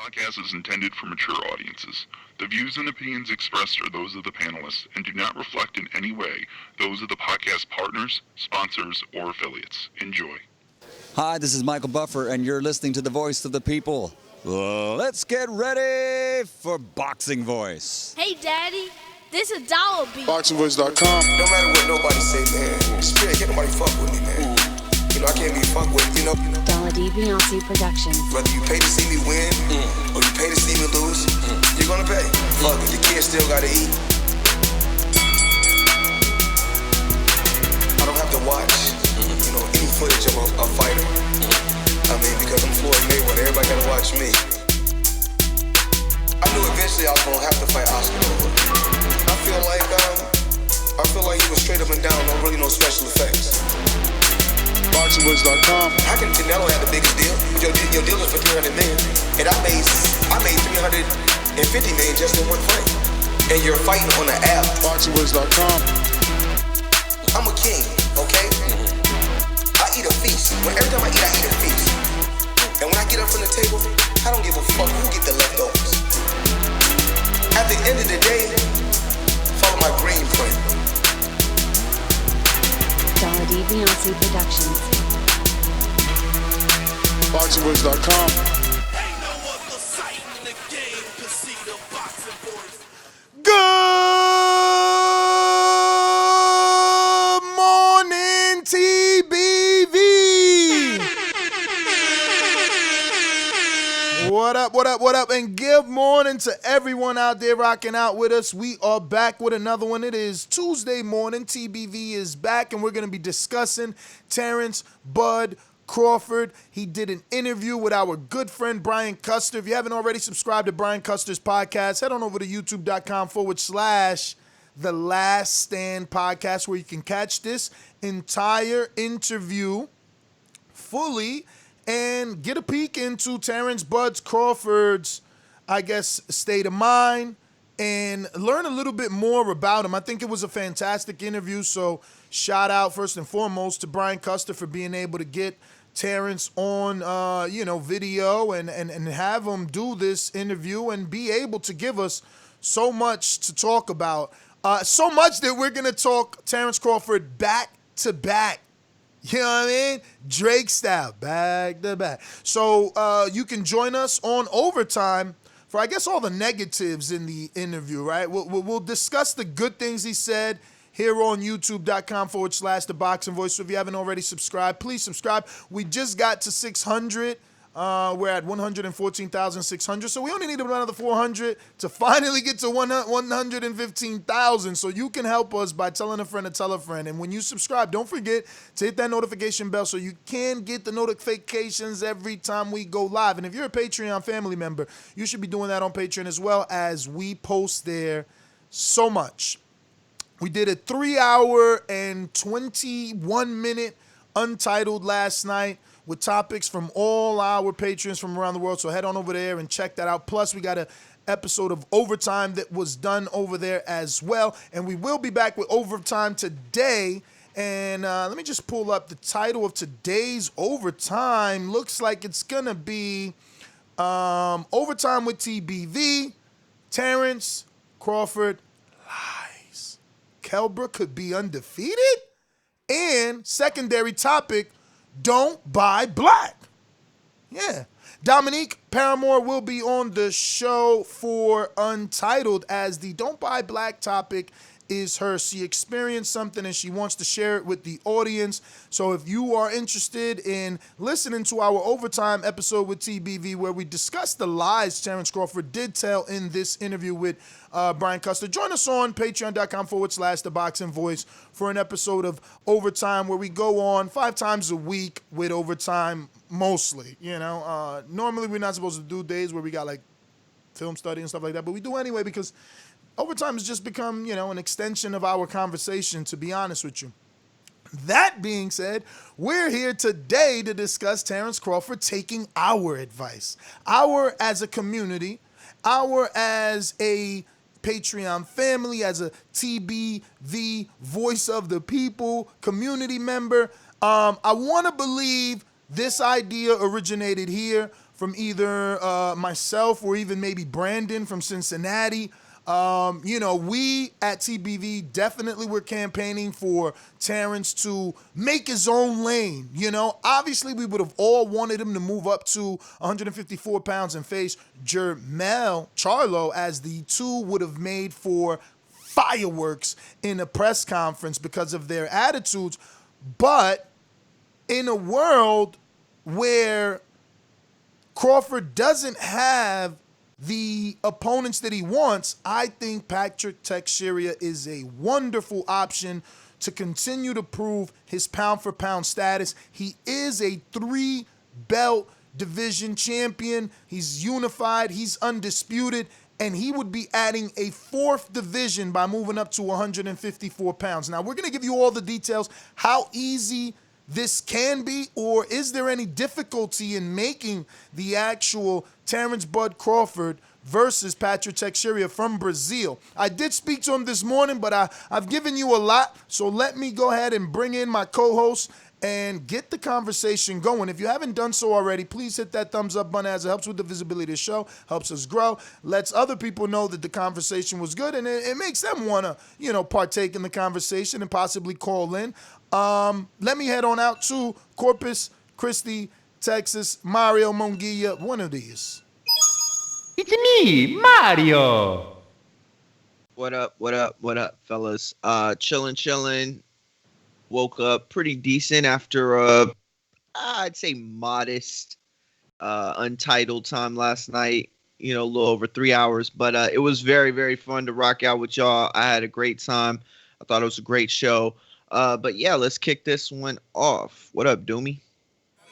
podcast is intended for mature audiences. The views and opinions expressed are those of the panelists and do not reflect in any way those of the podcast partners, sponsors, or affiliates. Enjoy. Hi, this is Michael Buffer, and you're listening to the Voice of the People. Let's get ready for Boxing Voice. Hey, Daddy, this is Dollar Beat. BoxingVoice.com. No matter what nobody say, man, spirit can't nobody fuck with me, man. You know, I can't be fucked with, you know. Dollar D Beyonce Productions. Whether you pay to see me win or you pay to see me lose, you're gonna pay. Fuck it, the kids still gotta eat. I don't have to watch, you know, any footage of a fighter. I mean, because I'm Floyd Mayweather, everybody gotta watch me. I knew eventually I was gonna have to fight Oscar over. I feel like he was straight up and down, no special effects. BoxingVoice.com. How can Canelo have the biggest deal? Your deal is for $300 million, and I made $350 million just in one fight. And you're fighting on the app. BoxingVoice.com. I'm a king, okay? I eat a feast. Every time I eat a feast. And when I get up from the table, I don't give a fuck who get the leftovers. At the end of the day, follow my green print. Dollar D Beyonce Productions. BoxingVoice.com. Ain't no other sight in the game to see the boxing boys. Good morning, TBV. What up, and good morning to everyone out there rocking out with us. We are back with another one. It is Tuesday morning. TBV is back, and we're going to be discussing Terence Bud Crawford. He did an interview with our good friend Brian Custer. If you haven't already subscribed to Brian Custer's podcast, head on over to youtube.com/The Last Stand podcast, where you can catch this entire interview fully and get a peek into Terence Bud Crawford's, state of mind and learn a little bit more about him. I think it was a fantastic interview, so shout out first and foremost to Brian Custer for being able to get Terence on, video and have him do this interview and be able to give us so much to talk about. So much that we're going to talk Terence Crawford back to back. You know what I mean? Drake style, back to back. So you can join us on Overtime for, all the negatives in the interview, right? We'll discuss the good things he said here on youtube.com/The Boxing Voice. So if you haven't already subscribed, please subscribe. We just got to 600. We're at 114,600, so we only need another 400 to finally get to 115,000. So you can help us by telling a friend to tell a friend. And when you subscribe, don't forget to hit that notification bell so you can get the notifications every time we go live. And if you're a Patreon family member, you should be doing that on Patreon as well, as we post there so much. We did a 3-hour and 21-minute Untitled last night with topics from all our patrons from around the world. So head on over there and check that out. Plus, we got an episode of Overtime that was done over there as well. And we will be back with Overtime today. And let me just pull up the title of today's Overtime. Looks like it's going to be Overtime with TBV, Terence Crawford lies. Kelbra could be undefeated? And secondary topic, don't buy black. Yeah. Dominique Palermo will be on the show for Untitled, as the don't buy black topic is her. She experienced something and she wants to share it with the audience. So if you are interested in listening to our Overtime episode with TBV, where we discuss the lies Terence Crawford did tell in this interview with Brian Custer, join us on patreon.com/The Boxing Voice for an episode of Overtime, where we go on 5 times a week with Overtime mostly. Normally we're not supposed to do days where we got like film study and stuff like that, but we do anyway because Overtime has just become, an extension of our conversation, to be honest with you. That being said, we're here today to discuss Terence Crawford taking our advice. Our as a community, our as a Patreon family, as a TBV Voice of the People community member. I want to believe this idea originated here from either myself or even maybe Brandon from Cincinnati. We at TBV definitely were campaigning for Terence to make his own lane. Obviously we would have all wanted him to move up to 154 pounds and face Jermell Charlo, as the two would have made for fireworks in a press conference because of their attitudes. But in a world where Crawford doesn't have the opponents that he wants, I think Patrick Teixeira is a wonderful option to continue to prove his pound-for-pound status. He is a 3-belt division champion. He's unified. He's undisputed. And he would be adding a 4th division by moving up to 154 pounds. Now, we're going to give you all the details, how easy this can be, or is there any difficulty in making the actual Terence Bud Crawford versus Patrick Teixeira from Brazil. I did speak to him this morning, but I've given you a lot, so let me go ahead and bring in my co-host and get the conversation going. If you haven't done so already, please hit that thumbs up button, as it helps with the visibility of the show, helps us grow, lets other people know that the conversation was good, and it makes them want to, partake in the conversation and possibly call in. Let me head on out to Corpus Christi, Texas. Mario Monguilla, one of these. It's me, Mario. What up, fellas? Chilling. Woke up pretty decent after I'd say modest, untitled time last night. A little over 3 hours, but it was very, very fun to rock out with y'all. I had a great time. I thought it was a great show. But yeah, let's kick this one off. What up, Doomy?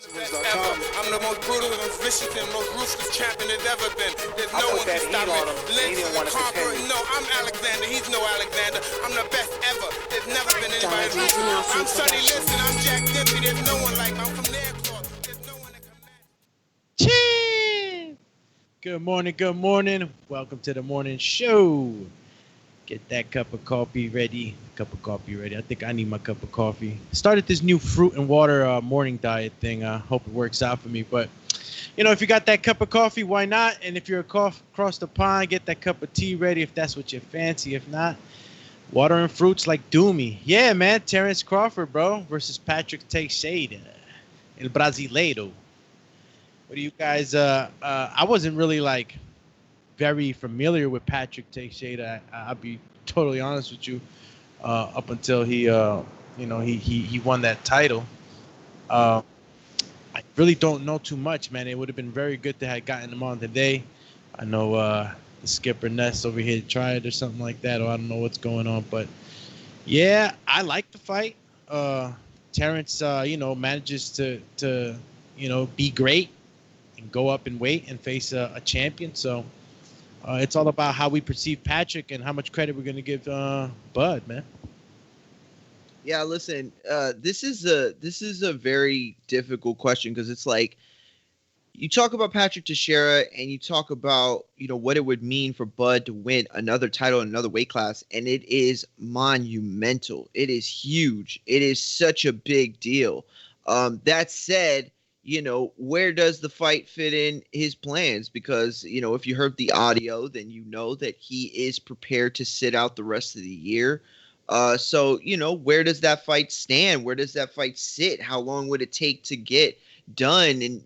I'm the most brutal and vicious and most ruthless champion there's ever been. There's no one can stop me. Lynch the conqueror. No, I'm Alexander. He's no Alexander. I'm the best ever. There's never been anybody like me. I'm Sonny Liston. I'm Jack Dempsey. There's no one like me. I'm from Nairclaw. There's no one that can match. Cheers. Good morning. Welcome to the morning show. Get that cup of coffee ready. I think I need my cup of coffee. Started this new fruit and water morning diet thing. Hope it works out for me. But, if you got that cup of coffee, why not? And if you're across the pond, get that cup of tea ready if that's what you fancy. If not, water and fruits like Doomy. Yeah, man. Terence Crawford, bro, versus Patrick Teixeira, El Brasileiro. What do you guys... I wasn't really, very familiar with Patrick Teixeira. I'll be totally honest with you. Up until he won that title. I really don't know too much, man. It would have been very good to have gotten him on today. I know the skipper Ness over here tried or something like that, or I don't know what's going on. But yeah, I like the fight. Terence, manages to be great and go up in weight and face a champion. So. It's all about how we perceive Patrick and how much credit we're going to give Bud, man. Yeah, listen, this is a very difficult question because it's like you talk about Patrick Teixeira and you talk about, what it would mean for Bud to win another title in another weight class. And it is monumental. It is huge. It is such a big deal. That said, where does the fight fit in his plans? Because, if you heard the audio, then you know that he is prepared to sit out the rest of the year. So, where does that fight stand? Where does that fight sit? How long would it take to get done? And,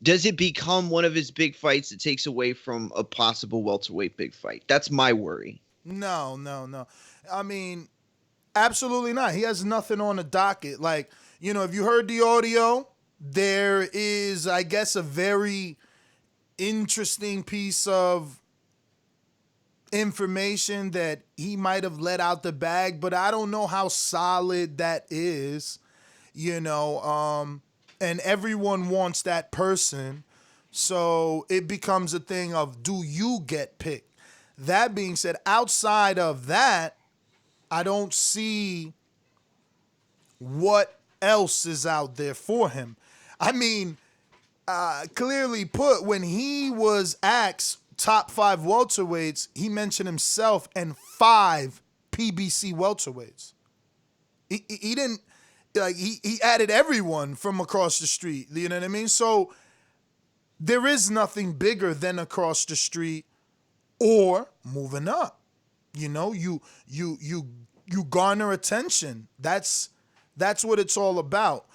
does it become one of his big fights that takes away from a possible welterweight big fight? That's my worry. No. I mean, absolutely not. He has nothing on the docket. If you heard the audio, there is, I guess, a very interesting piece of information that he might have let out the bag, but I don't know how solid that is, and everyone wants that person. So it becomes a thing of, do you get picked? That being said, outside of that, I don't see what else is out there for him. I mean, clearly put, when he was asked top 5 welterweights, he mentioned himself and 5 PBC welterweights. He didn't, he added everyone from across the street. You know what I mean? So there is nothing bigger than across the street or moving up. You know, you garner attention. That's what it's all about.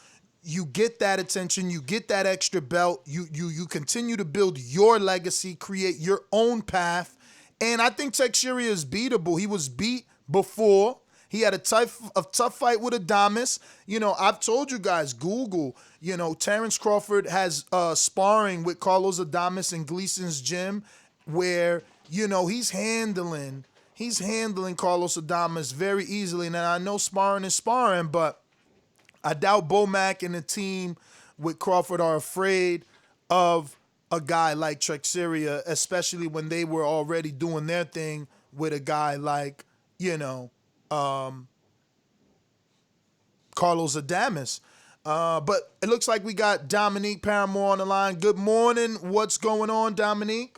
You get that attention, you get that extra belt, you continue to build your legacy, create your own path. And I think Teixeira is beatable. He was beat before. He had a tough fight with Adames. You know, I've told you guys, Google, you know, Terence Crawford has sparring with Carlos Adames in Gleason's gym where, you know, he's handling Carlos Adames very easily. Now, I know sparring is sparring, but I doubt Bomac and the team with Crawford are afraid of a guy like Teixeira, especially when they were already doing their thing with a guy like, you know, Carlos Adames. But it looks like we got Dominique Palermo on the line. Good morning. What's going on, Dominique?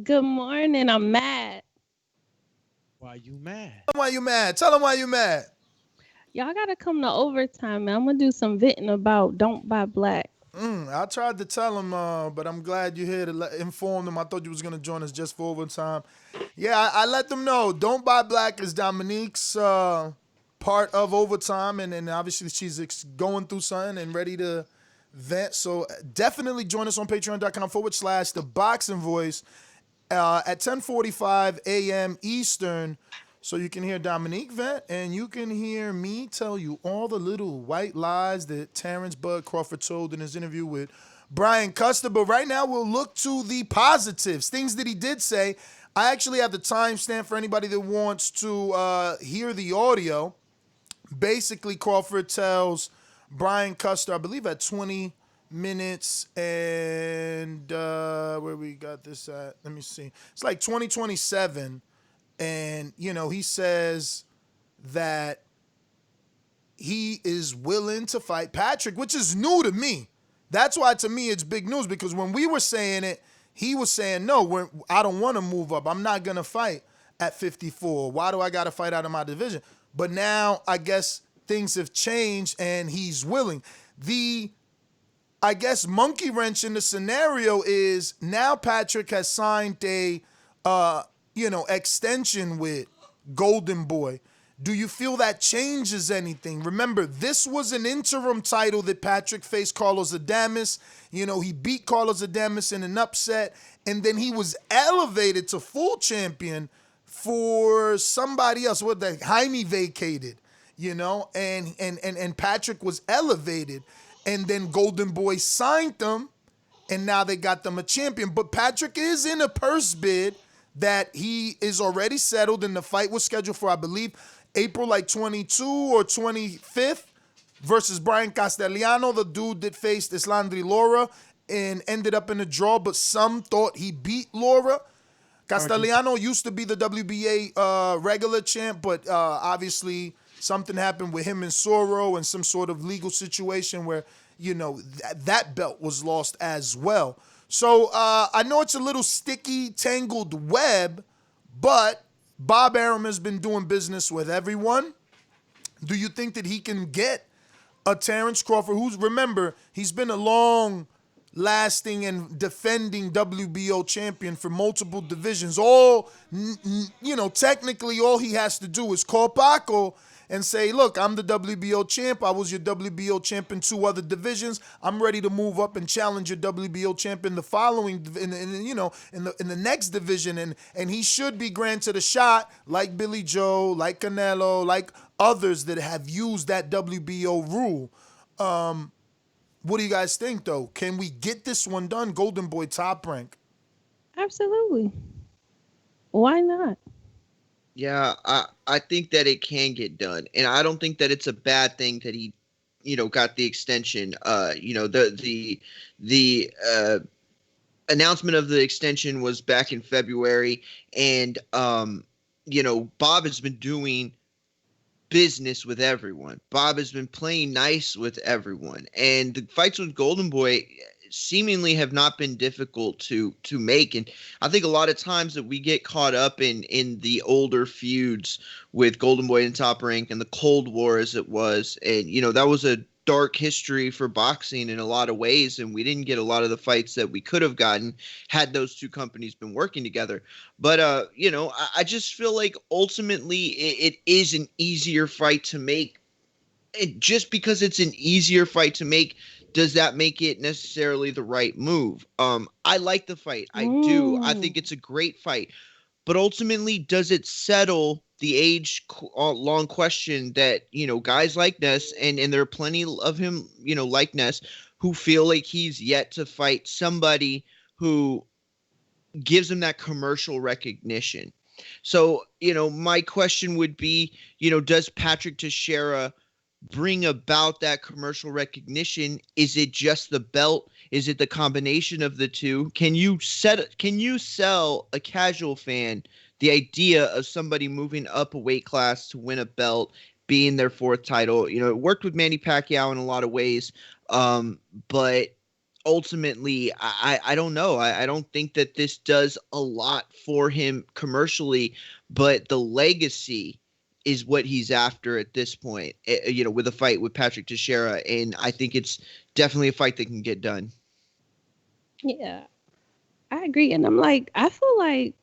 Good morning. I'm mad. Why you mad? Tell them why you mad. Y'all gotta come to overtime, man. I'm gonna do some venting about Don't Buy Black. I tried to tell him, but I'm glad you're here to inform them. I thought you was going to join us just for overtime. Yeah, I let them know. Don't Buy Black is Dominique's part of overtime, and obviously she's going through something and ready to vent. So definitely join us on patreon.com/The Boxing Voice at 10:45 a.m. Eastern. So you can hear Dominique vent, and you can hear me tell you all the little white lies that Terence Bud Crawford told in his interview with Brian Custer. But right now, we'll look to the positives, things that he did say. I actually have the timestamp for anybody that wants to hear the audio. Basically, Crawford tells Brian Custer, I believe at 20 minutes and where we got this at? Let me see. It's like 20:27. And, you know, he says that he is willing to fight Patrick, which is new to me. That's why, to me, it's big news, because when we were saying it, he was saying, no, I don't want to move up. I'm not going to fight at 54. Why do I got to fight out of my division? But now I guess things have changed and he's willing. I guess, monkey wrench in the scenario is now Patrick has signed a extension with Golden Boy. Do you feel that changes anything? Remember, this was an interim title that Patrick faced Carlos Adames. You know, he beat Carlos Adames in an upset, and then he was elevated to full champion for somebody else. Jaime vacated, you know, and Patrick was elevated, and then Golden Boy signed them, and now they got them a champion. But Patrick is in a purse bid that he is already settled, and the fight was scheduled for, I believe, April 22 or 25th versus Brian Castellano, the dude that faced Islandri Lara and ended up in a draw, but some thought he beat Lara. Castellano used to be the WBA regular champ, but obviously something happened with him and Soro and some sort of legal situation where, you know, that belt was lost as well. So I know it's a little sticky, tangled web, but Bob Arum has been doing business with everyone. Do you think that he can get a Terence Crawford, who's, remember, he's been a long-lasting and defending WBO champion for multiple divisions. Technically all he has to do is call Paco and say, look, I'm the WBO champ. I was your WBO champ in 2 other divisions. I'm ready to move up and challenge your WBO champ in the following, in the next division. And he should be granted a shot like Billy Joe, like Canelo, like others that have used that WBO rule. What do you guys think, though? Can we get this one done? Golden Boy Top Rank. Absolutely. Why not? Yeah, I think that it can get done, and I don't think that it's a bad thing that he, got the extension. The announcement of the extension was back in February, and Bob has been doing business with everyone. Bob has been playing nice with everyone, and the fights with Golden Boy seemingly have not been difficult to make. And I think a lot of times that we get caught up in the older feuds with Golden Boy and Top Rank and the Cold War as it was. And, that was a dark history for boxing in a lot of ways, and we didn't get a lot of the fights that we could have gotten had those two companies been working together. But I just feel like ultimately it is an easier fight to make. And just because it's an easier fight to make, does that make it necessarily the right move? I like the fight. I do. I think it's a great fight. But ultimately, does it settle the age-long question that, guys like Ness, and there are plenty of him, like Ness, who feel like he's yet to fight somebody who gives him that commercial recognition. So, my question would be, does Patrick Teixeira bring about that commercial recognition? Is it just the belt? Is it the combination of the two? Can you sell a casual fan the idea of somebody moving up a weight class to win a belt, being their fourth title? It worked with Manny Pacquiao in a lot of ways, but ultimately, I don't know. I don't think that this does a lot for him commercially, but the legacy is what he's after at this point, with a fight with Patrick Teixeira. And I think it's definitely a fight that can get done. Yeah, I agree. And I feel like,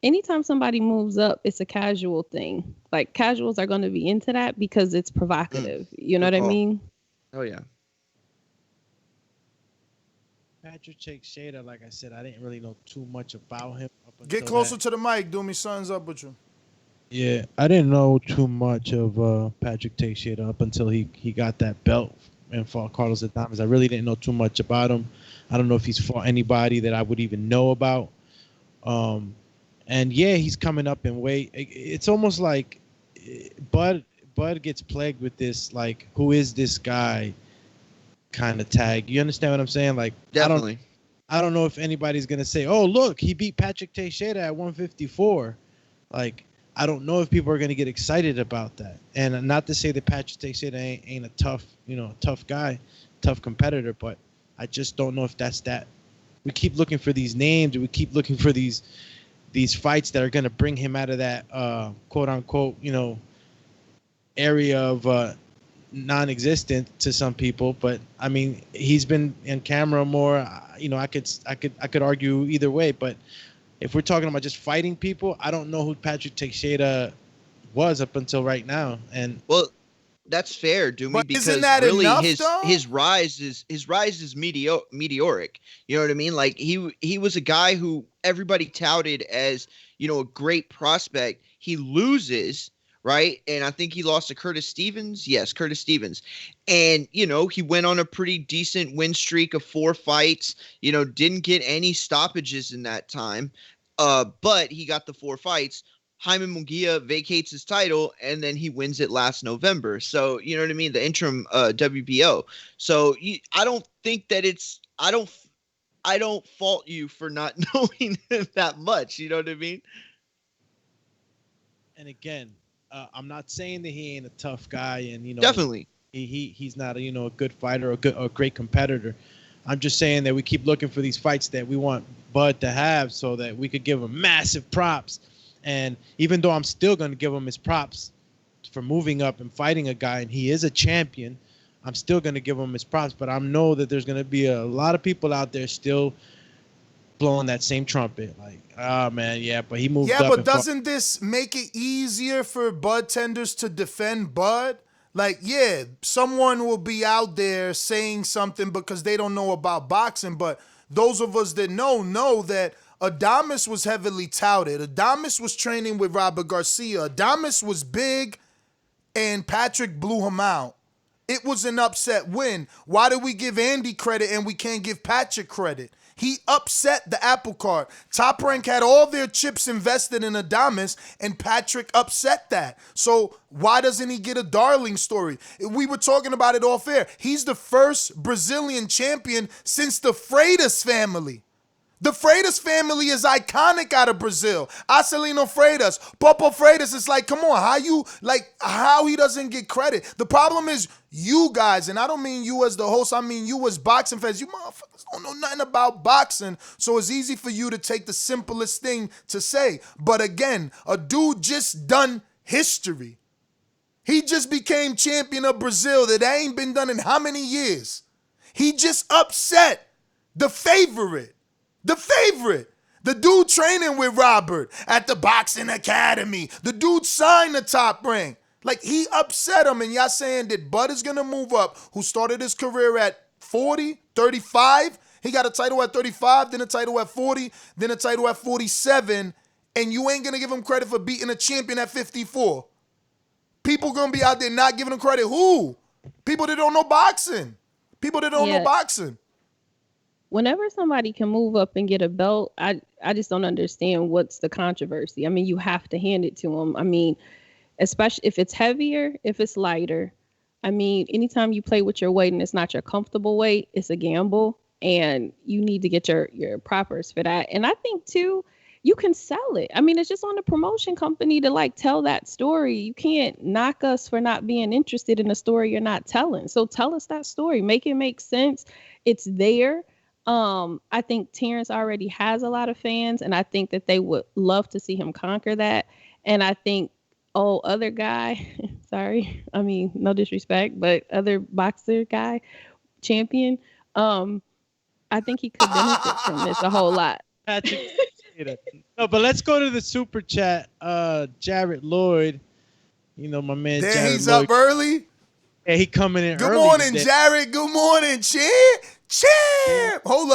anytime somebody moves up, it's a casual thing. Like, casuals are going to be into that because it's provocative. You know what I mean? Oh, yeah. Patrick Teixeira, like I said, I didn't really know too much about him. Get closer to the mic, do me. Something's up with you. Yeah, I didn't know too much of Patrick Teixeira up until he got that belt and fought Carlos Adames. I really didn't know too much about him. I don't know if he's fought anybody that I would even know about. And yeah, he's coming up in weight. It's almost like Bud gets plagued with this, like, who is this guy kind of tag. You understand what I'm saying? Like, definitely. I don't know if anybody's gonna say, "Oh, look, he beat Patrick Teixeira at 154." Like, I don't know if people are going to get excited about that. And not to say that Patrick Teixeira ain't a tough guy, tough competitor, but I just don't know if that's that. We keep looking for these names. We keep looking for these fights that are going to bring him out of that quote unquote, area of non-existent to some people. But I mean, he's been in camera more. I could argue either way, but if we're talking about just fighting people, I don't know who Patrick Teixeira was up until right now. And well, that's fair, Doomy, because isn't that really enough, his rise is meteoric. You know what I mean? Like, he was a guy who everybody touted as, a great prospect. He loses, right? And I think he lost to Curtis Stevens. Yes, Curtis Stevens. And, he went on a pretty decent win streak of 4 fights, didn't get any stoppages in that time. But he got the 4 fights. Jaime Munguia vacates his title, and then he wins it last November. So, you know what I mean? The interim WBO. So I don't think that I don't fault you for not knowing that much. You know what I mean? And again, I'm not saying that he ain't a tough guy, and definitely he's not a good fighter or a great competitor. I'm just saying that we keep looking for these fights that we want Bud to have so that we could give him massive props. And even though I'm still going to give him his props for moving up and fighting a guy, and he is a champion, I'm still going to give him his props. But I know that there's going to be a lot of people out there still blowing that same trumpet. Like, oh, man, yeah, but he moved up. Yeah, but doesn't this make it easier for Bud tenders to defend Bud? Like, yeah, someone will be out there saying something because they don't know about boxing, but those of us that know that Adames was heavily touted. Adames was training with Robert Garcia. Adames was big, and Patrick blew him out. It was an upset win. Why do we give Andy credit and we can't give Patrick credit? He upset the apple cart. Top Rank had all their chips invested in Adames, and Patrick upset that. So why doesn't he get a darling story? We were talking about it off air. He's the first Brazilian champion since the Freitas family. The Freitas family is iconic out of Brazil. Acelino Freitas, Popo Freitas. It's like, come on, how he doesn't get credit? The problem is you guys, and I don't mean you as the host, I mean you as boxing fans. You motherfuckers don't know nothing about boxing, so it's easy for you to take the simplest thing to say. But again, a dude just done history. He just became champion of Brazil. That ain't been done in how many years? He just upset the favorite. The favorite. The dude training with Robert at the boxing academy. The dude signed the Top Rank. Like, he upset him, and y'all saying that Bud is going to move up, who started his career at 40, 35. He got a title at 35, then a title at 40, then a title at 47, and you ain't going to give him credit for beating a champion at 54. People going to be out there not giving him credit. Who? People that don't know boxing. People that don't know boxing. Whenever somebody can move up and get a belt, I just don't understand what's the controversy. I mean, you have to hand it to them. I mean, especially if it's heavier, if it's lighter. I mean, anytime you play with your weight and it's not your comfortable weight, it's a gamble, and you need to get your propers for that. And I think too, you can sell it. I mean, it's just on the promotion company to like tell that story. You can't knock us for not being interested in a story you're not telling. So tell us that story. Make it make sense. It's there. I think Terence already has a lot of fans, and I think that they would love to see him conquer that. And I think, other guy, sorry, I mean, no disrespect, but other boxer guy, champion, I think he could benefit from this a whole lot. Patrick Teixeira. No, but let's go to the super chat. Jared Lloyd, you know, my man. Damn, Jared he's Lloyd. up early. Yeah, he coming in Good early. morning, today. Jared. Good morning, champ. Champ. Hold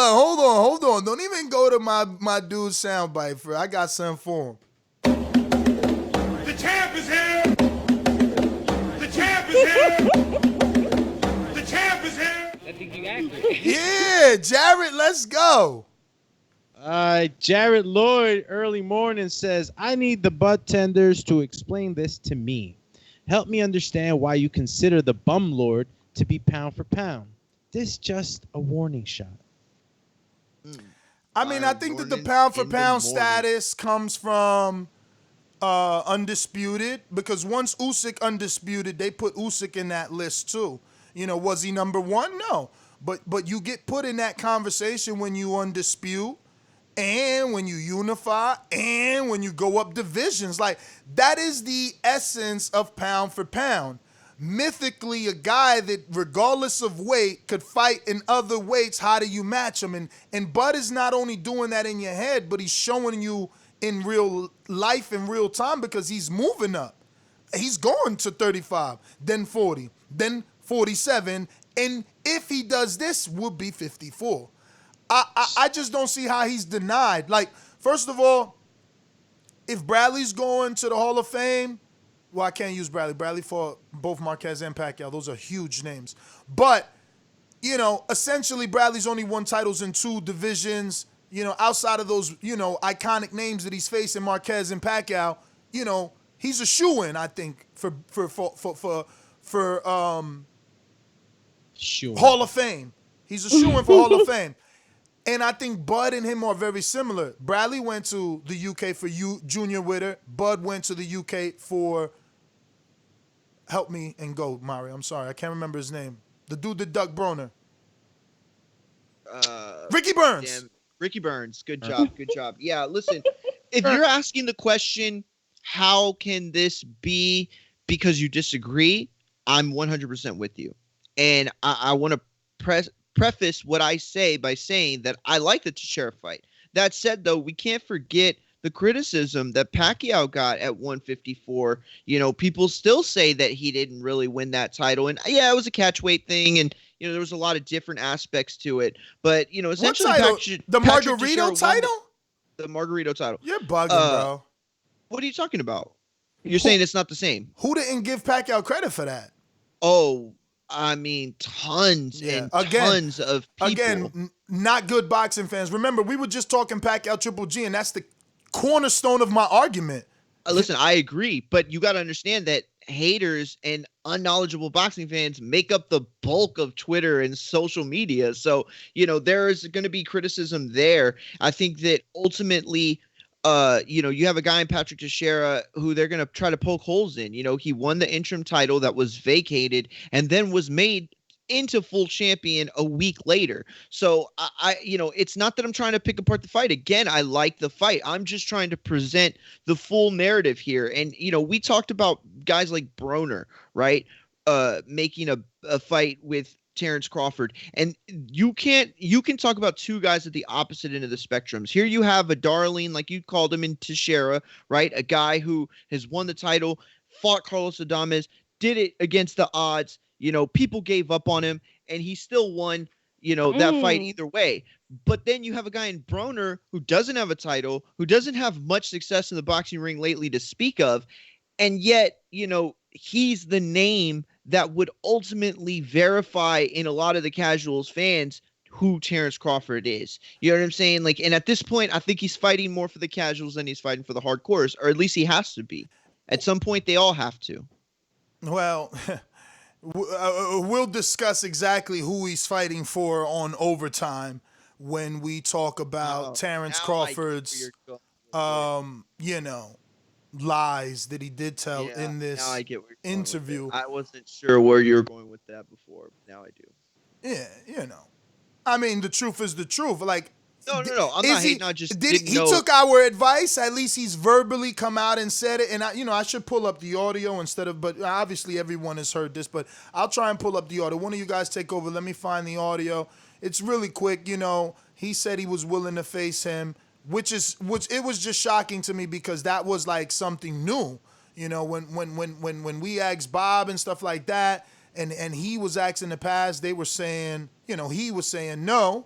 on. Don't even go to my dude's soundbite for. I got something for him. The champ is here. The champ is here. The champ is here. I think you accurate. Yeah, Jared, let's go. Jared Lloyd, early morning, says, I need the butt tenders to explain this to me. Help me understand why you consider the bum lord to be pound for pound. This just a warning shot. I mean, I think that the pound for pound status comes from Undisputed, because once Usyk Undisputed, they put Usyk in that list too. You know, was he number one? No. But you get put in that conversation when you undispute, and when you unify, and when you go up divisions. Like, that is the essence of pound for pound. Mythically, a guy that, regardless of weight, could fight in other weights. How do you match him? And Bud is not only doing that in your head, but he's showing you in real life, in real time, because he's moving up. He's going to 35, then 40, then 47, and if he does this, will be 54. I just don't see how he's denied. Like, first of all, if Bradley's going to the Hall of Fame, well, I can't use Bradley. Bradley fought both Marquez and Pacquiao. Those are huge names. But, you know, essentially Bradley's only won titles in 2 divisions. You know, outside of those, you know, iconic names that he's facing, Marquez and Pacquiao, you know, he's a shoo-in, I think, for Hall of Fame. He's a shoo-in for Hall of Fame. And I think Bud and him are very similar. Bradley went to the UK for Junior Witter. Bud went to the UK for, help me and go, Mario. I'm sorry, I can't remember his name. The dude that Doug Broner. Ricky Burns. Damn. Ricky Burns. Good job. Good job. Yeah, listen, if you're asking the question, how can this be because you disagree, I'm 100% with you. And I want to preface what I say by saying that I like the Teixeira fight. That said, though, we can't forget the criticism that Pacquiao got at 154. You know, people still say that he didn't really win that title. And yeah, it was a catchweight thing. And, you know, there was a lot of different aspects to it. But, you know, essentially, what title? The Margarito title? The Margarito title. You're bugging, bro. What are you talking about? You're saying it's not the same. Who didn't give Pacquiao credit for that? Oh, I mean, tons tons of people. Again, not good boxing fans. Remember, we were just talking Pacquiao Triple G, and that's the cornerstone of my argument. Listen, I agree, but you got to understand that haters and unknowledgeable boxing fans make up the bulk of Twitter and social media. So, you know, there's going to be criticism there. I think that ultimately, you know, you have a guy in Patrick Teixeira who they're going to try to poke holes in. You know, he won the interim title that was vacated and then was made into full champion a week later. So I it's not that I'm trying to pick apart the fight. Again, I like the fight. I'm just trying to present the full narrative here. And, we talked about guys like Broner, right? Making a fight with Terence Crawford. And you can talk about two guys at the opposite end of the spectrums. Here you have a darling, like you called him, in Teixeira, right? A guy who has won the title, fought Carlos Adames, did it against the odds. People gave up on him, and he still won, that fight either way. But then you have a guy in Broner who doesn't have a title, who doesn't have much success in the boxing ring lately to speak of, and yet, he's the name that would ultimately verify in a lot of the casuals fans who Terence Crawford is. You know what I'm saying? Like, and at this point, I think he's fighting more for the casuals than he's fighting for the hardcores, or at least he has to be. At some point, they all have to. Well, we'll discuss exactly who he's fighting for on Overtime when we talk about Terence Crawford's, lies that he did tell in this interview. I wasn't sure where you were going with that before. But now I do. Yeah, I mean, the truth is the truth. Like, no. I'm not hating. I just didn't he know. Took our advice. At least he's verbally come out and said it. And I should pull up the audio but obviously everyone has heard this. But I'll try and pull up the audio. One of you guys take over. Let me find the audio. It's really quick. He said he was willing to face him. Which it was just shocking to me because that was like something new, when we asked Bob and stuff like that, and he was asked in the past, they were saying, he was saying no,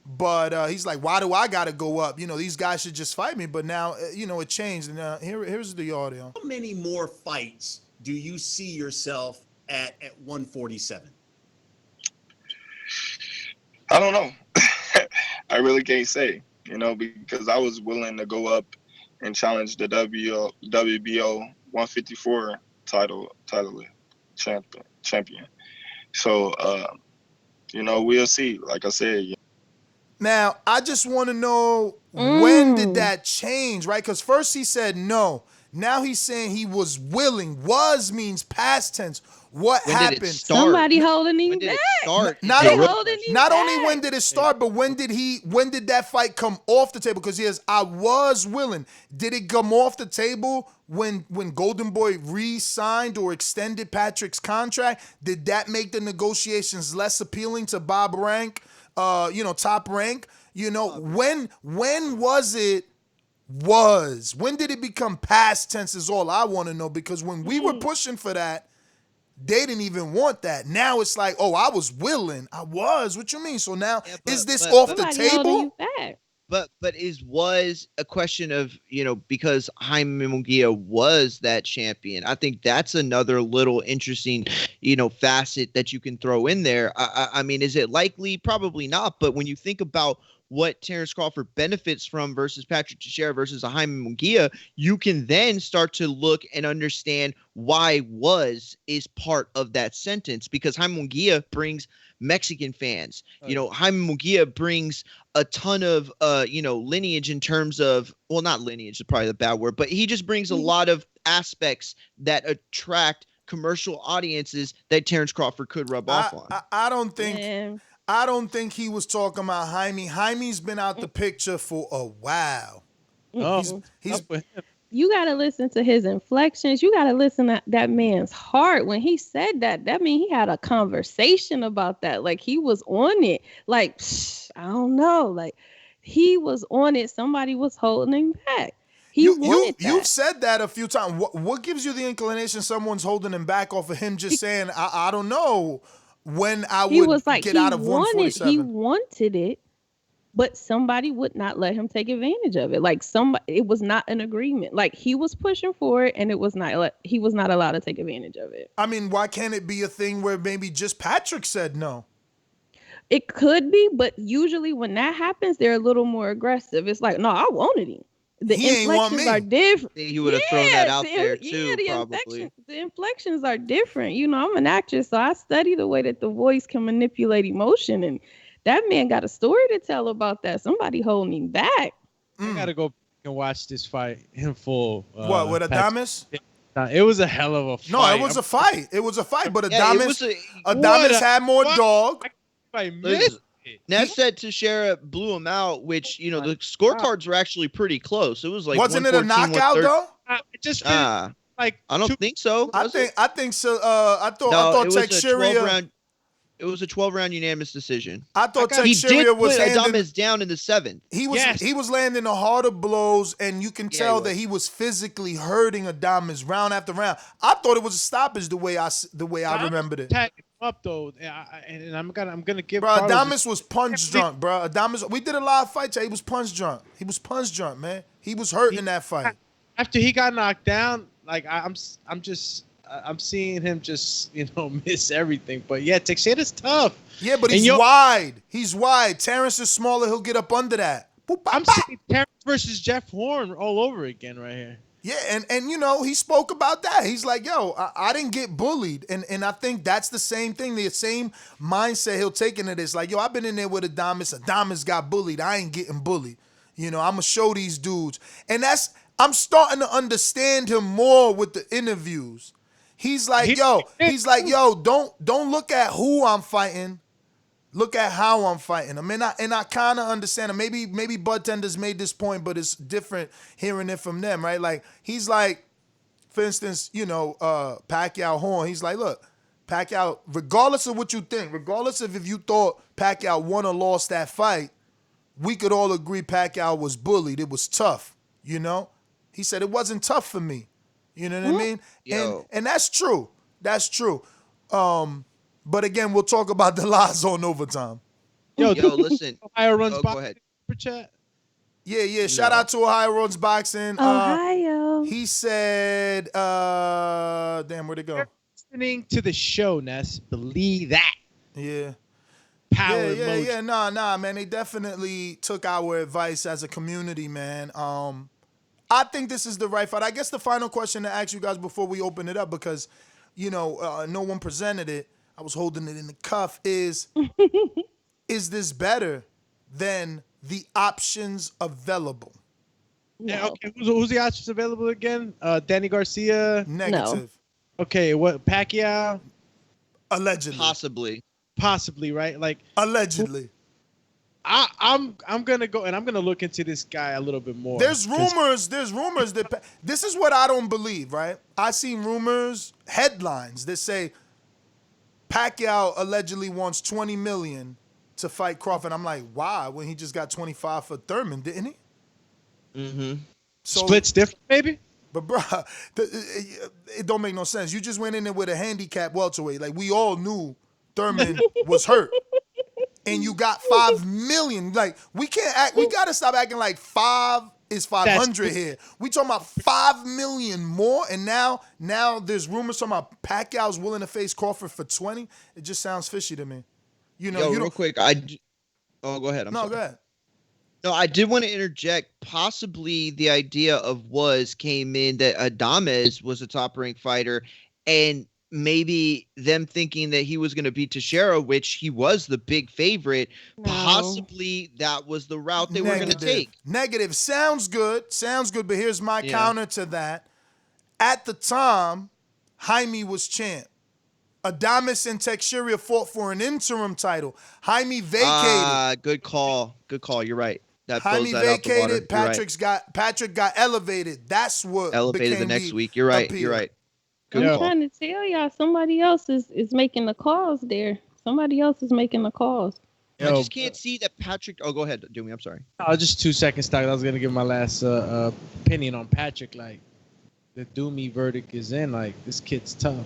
but he's like, why do I gotta go up? These guys should just fight me. But now, it changed, and here's the audio. How many more fights do you see yourself at 147? I don't know. I really can't say. Because I was willing to go up and challenge the WBO 154 title champion. So, we'll see. Like I said. Now, I just want to know when did that change, right? Because first he said no. Now he's saying he was willing. Was means past tense. What happened? Somebody holding him back. Not only when did it start, but when did that fight come off the table? Because he says, I was willing. Did it come off the table when Golden Boy re-signed or extended Patrick's contract? Did that make the negotiations less appealing to Bob Rank, Top Rank? When was it? When did it become past tense is all I want to know, because when we were pushing for that, they didn't even want that. Now it's like, oh, I was willing. I was. What you mean? So now, is this off the table? But was a question of, because Jaime Munguia was that champion. I think that's another little interesting, facet that you can throw in there. I mean, is it likely? Probably not. But when you think about what Terence Crawford benefits from versus Patrick Teixeira versus a Jaime Munguia, you can then start to look and understand why is part of that sentence, because Jaime Munguia brings Mexican fans. Jaime Munguia brings a ton of, lineage in terms of, well, not lineage is probably the bad word, but he just brings a lot of aspects that attract commercial audiences that Terence Crawford could rub off on. I don't think... Yeah. I don't think he was talking about Jaime. Jaime's been out the picture for a while. He's you got to listen to his inflections. You got to listen to that man's heart. When he said that means he had a conversation about that. Like, he was on it. Like, I don't know. Like, he was on it. Somebody was holding him back. You've said that a few times. What gives you the inclination someone's holding him back off of him just saying, I don't know when I would get out of 147? He wanted it, but somebody would not let him take advantage of it. Like, it was not an agreement. Like, he was pushing for it, and he was not allowed to take advantage of it. I mean, why can't it be a thing where maybe just Patrick said no? It could be, but usually when that happens, they're a little more aggressive. It's like, no, I wanted him. The inflections are different. He would have thrown that out there too, probably. The inflections are different. I'm an actress, so I study the way that the voice can manipulate emotion, and that man got a story to tell about that. Somebody holding him back. I gotta go and watch this fight in full. What, with Adames? Nah, it was a hell of a fight. No, it was a fight. It was a fight, but Yeah, Adames had more dog. Ness said Teixeira blew him out, which, you know, the scorecards were actually pretty close. It was like wasn't it a knockout though? It just like I don't think so. I think so. I thought Teixeira. It was a 12-round unanimous decision. I thought Teixeira was Adames down in the 7th. He was landing the harder blows, and you can tell that he was physically hurting Adames round after round. I thought it was a stoppage the way I remembered it. Him up though, and I'm gonna give. Bro, Adames was punch drunk, bro. Adames, we did a live fight. He was punch drunk. He was punch drunk, man. He was hurt in that fight. After he got knocked down, like I'm seeing him just, you know, miss everything. But yeah, Teixeira's tough. Yeah, but he's wide. He's wide. Terence is smaller. He'll get up under that. I'm seeing Terence versus Jeff Horn all over again right here. Yeah, and you know, he spoke about that. He's like, yo, I didn't get bullied. And I think that's the same thing, the same mindset he'll take into this. Like, yo, I've been in there with Adames. Adames got bullied. I ain't getting bullied. You know, I'm going to show these dudes. And I'm starting to understand him more with the interviews. He's like, yo, don't look at who I'm fighting. Look at how I'm fighting. I mean, I kind of understand him. Maybe Bud Tenders made this point, but it's different hearing it from them, right? Like, he's like, for instance, you know, Pacquiao Horn. He's like, look, Pacquiao, regardless of what you think, regardless of if you thought Pacquiao won or lost that fight, we could all agree Pacquiao was bullied. It was tough, you know? He said it wasn't tough for me. You know what I mean? And that's true. That's true. But again, we'll talk about the lies on overtime. Yo, listen. Ohio runs go ahead. Super chat. Yeah. Shout out to Ohio Runs Boxing. Ohio. He said, damn, where'd it go? Listening to the show, Ness. Believe that. Yeah. Power Yeah. Nah, man. They definitely took our advice as a community, man. I think this is the right fight. I guess the final question to ask you guys before we open it up, because, you know, no one presented it. I was holding it in the cuff. Is this better than the options available? Yeah, okay. Who's the options available again? Danny Garcia? Negative. No. Okay, what, Pacquiao? Allegedly. Possibly, right? Like allegedly. I'm gonna go and I'm gonna look into this guy a little bit more. There's rumors that this is what I don't believe, right? I seen rumors, headlines that say Pacquiao allegedly wants $20 million to fight Crawford. I'm like, why? When he just got 25 for Thurman, didn't he? Mm-hmm. So, splits different, maybe? But bro, it don't make no sense. You just went in there with a handicap welterweight. Like, we all knew Thurman was hurt. And you got $5 million. Like, we can't act. We gotta stop acting like 5 is 500 here. We talking about $5 million more, and now there's rumors talking about Pacquiao's willing to face Crawford for 20. It just sounds fishy to me. You know, real quick, go ahead. Go ahead. No, I did want to interject. Possibly the idea came in that Adames was a top-ranked fighter, and maybe them thinking that he was going to beat Teixeira, which he was the big favorite. No. Possibly that was the route they were going to take. Negative. Sounds good, but here's my counter to that. At the time, Jaime was champ. Adames and Teixeira fought for an interim title. Jaime vacated. Good call. You're right. Jaime vacated. Patrick got elevated. That's what elevated the next week. You're right. I'm trying to tell y'all, somebody else is making the calls there. Somebody else is making the calls. I just can't see that Patrick. Oh, go ahead, Doomy. I'm sorry. Just 2 seconds, Stock. I was gonna give my last opinion on Patrick. Like, the Doomy verdict is in. Like, this kid's tough.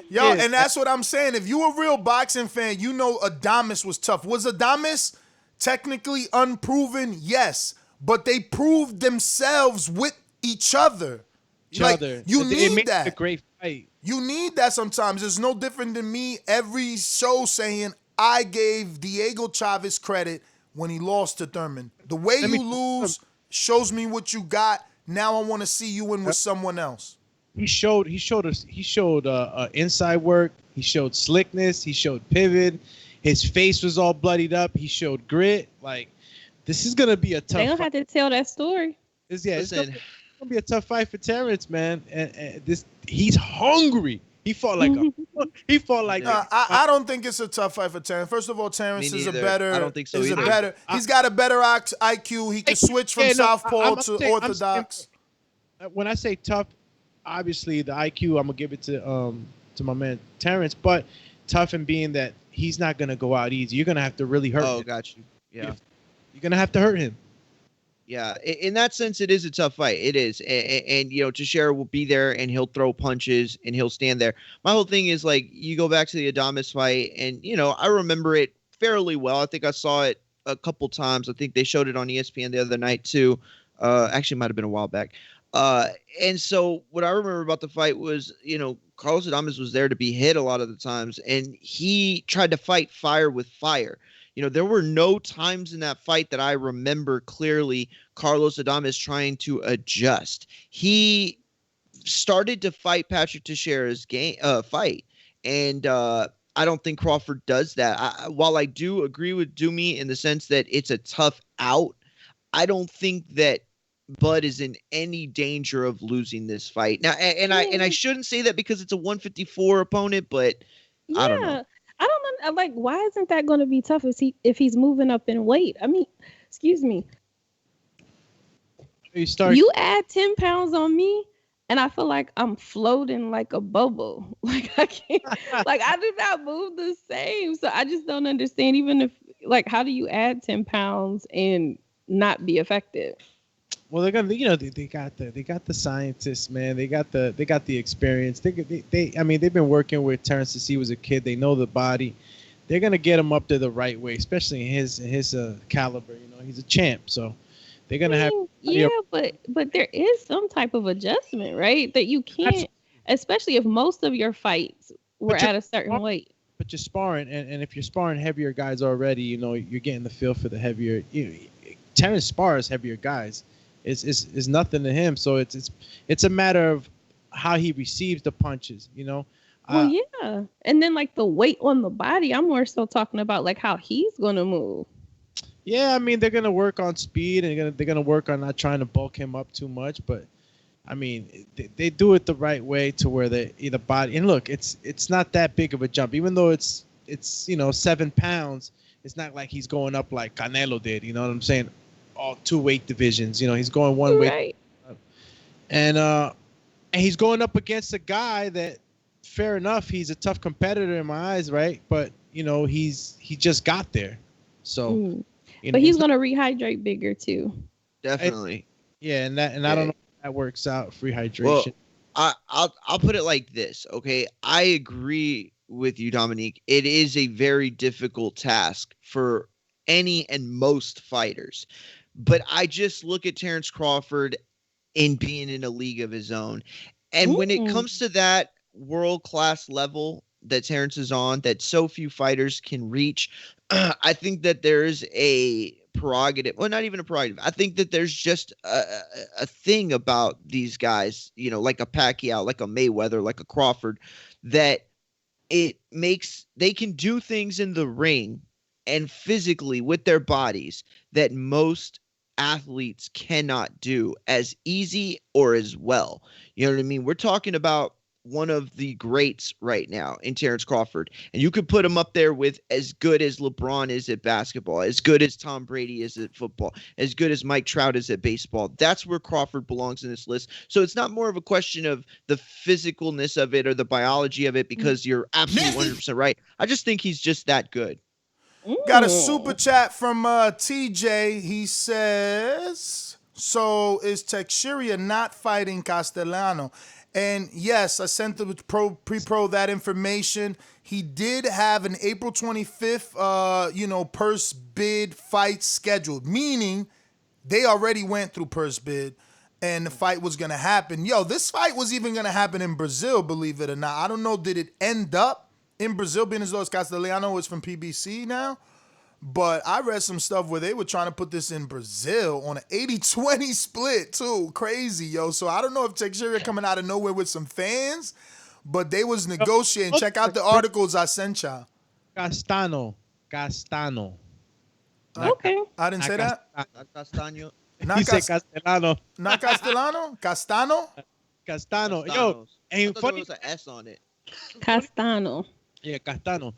Yo, and that's what I'm saying. If you a real boxing fan, you know Adames was tough. Was Adames technically unproven? Yes, but they proved themselves with each other. You need that. A great fight. You need that sometimes. It's no different than me every show saying I gave Diego Chavez credit when he lost to Thurman. The way you lose shows me what you got. Now I want to see you in with someone else. He showed inside work. He showed slickness. He showed pivot. His face was all bloodied up. He showed grit. Like, this is gonna be a tough. They don't have to tell that story. Listen, gonna be a tough fight for Terence, man. And this, he's hungry. He fought like I don't think it's a tough fight for Terence. First of all, Terence is a better. I don't think so either. He's got a better IQ. He can switch from southpaw to orthodox. When I say tough, obviously the IQ, I'm gonna give it to my man Terence, but tough in being that he's not gonna go out easy. You're gonna have to really hurt him. Oh, got you. Yeah, you're gonna have to hurt him. Yeah, in that sense, it is a tough fight. It is, and you know, Teixeira will be there, and he'll throw punches, and he'll stand there. My whole thing is like, you go back to the Adames fight, and you know, I remember it fairly well. I think I saw it a couple times. I think they showed it on ESPN the other night too. Actually, might have been a while back. And so what I remember about the fight was, you know, Carlos Adames was there to be hit a lot of the times, and he tried to fight fire with fire. You know, there were no times in that fight that I remember clearly Carlos Adames trying to adjust. He started to fight Patrick Teixeira's fight, and I don't think Crawford does that. While I do agree with Doomy in the sense that it's a tough out, I don't think that Bud is in any danger of losing this fight. Now, and I shouldn't say that because it's a 154 opponent, but I don't know. I don't know. Like, why isn't that going to be tough if he's moving up in weight? I mean, excuse me. You add 10 pounds on me, and I feel like I'm floating like a bubble. Like I can't. Like I do not move the same. So I just don't understand. Even if, like, how do you add 10 pounds and not be effective? Well, they're gonna, you know, they got the scientists, man. They got the experience. I mean, they've been working with Terence since he was a kid. They know the body. They're gonna get him up there the right way, especially in his caliber. You know, he's a champ, so they're gonna have. Yeah, but there is some type of adjustment, right? That you can't, especially if most of your fights were at a certain weight. But you're sparring, and if you're sparring heavier guys already, you know, you're getting the feel for the heavier. Terence spars heavier guys. Is nothing to him. So it's a matter of how he receives the punches, you know. Well, yeah, and then like the weight on the body, I'm more so talking about like how he's gonna move. Yeah, I mean they're gonna work on speed and they're gonna work on not trying to bulk him up too much, but I mean they do it the right way to where they either body and look, it's not that big of a jump, even though it's you know 7 pounds. It's not like he's going up like Canelo did, you know what I'm saying? All 2 weight divisions, you know, he's going one weight, and he's going up against a guy that, fair enough, he's a tough competitor in my eyes, right? But you know, he just got there, so. You know, but he's gonna rehydrate bigger too. Definitely. Yeah, and I don't know if that works out. Free hydration. Well, I'll put it like this, okay? I agree with you, Dominique. It is a very difficult task for any and most fighters. But I just look at Terence Crawford in being in a league of his own. And when it comes to that world-class level that Terence is on, that so few fighters can reach, I think that there's a prerogative. Well, not even a prerogative. I think that there's just a thing about these guys, you know, like a Pacquiao, like a Mayweather, like a Crawford, that it makes they can do things in the ring and physically with their bodies that most athletes cannot do as easy or as well. You know what I mean? We're talking about one of the greats right now in Terence Crawford, and you could put him up there with as good as LeBron is at basketball, as good as Tom Brady is at football, as good as Mike Trout is at baseball. That's where Crawford belongs in this list. So it's not more of a question of the physicalness of it or the biology of it, because you're absolutely 100% right. I just think he's just that good. Got a super chat from TJ. He says, so is Teixeira not fighting Castellano? And yes, I sent the pre-pro that information. He did have an April 25th, purse bid fight scheduled, meaning they already went through purse bid and the fight was going to happen. Yo, this fight was even going to happen in Brazil, believe it or not. I don't know, did it end up in Brazil, being as though Castellano is from PBC now? But I read some stuff where they were trying to put this in Brazil on an 80-20 split, too. Crazy, yo. So I don't know if Teixeira coming out of nowhere with some fans, but they was negotiating. Check out the articles I sent y'all. Castano. Okay. I didn't say that? Castaño. He said Castellano. Not Castellano? Castano? Castano. Yo, and there funny. was an S on it. Castano. Yeah, Castano.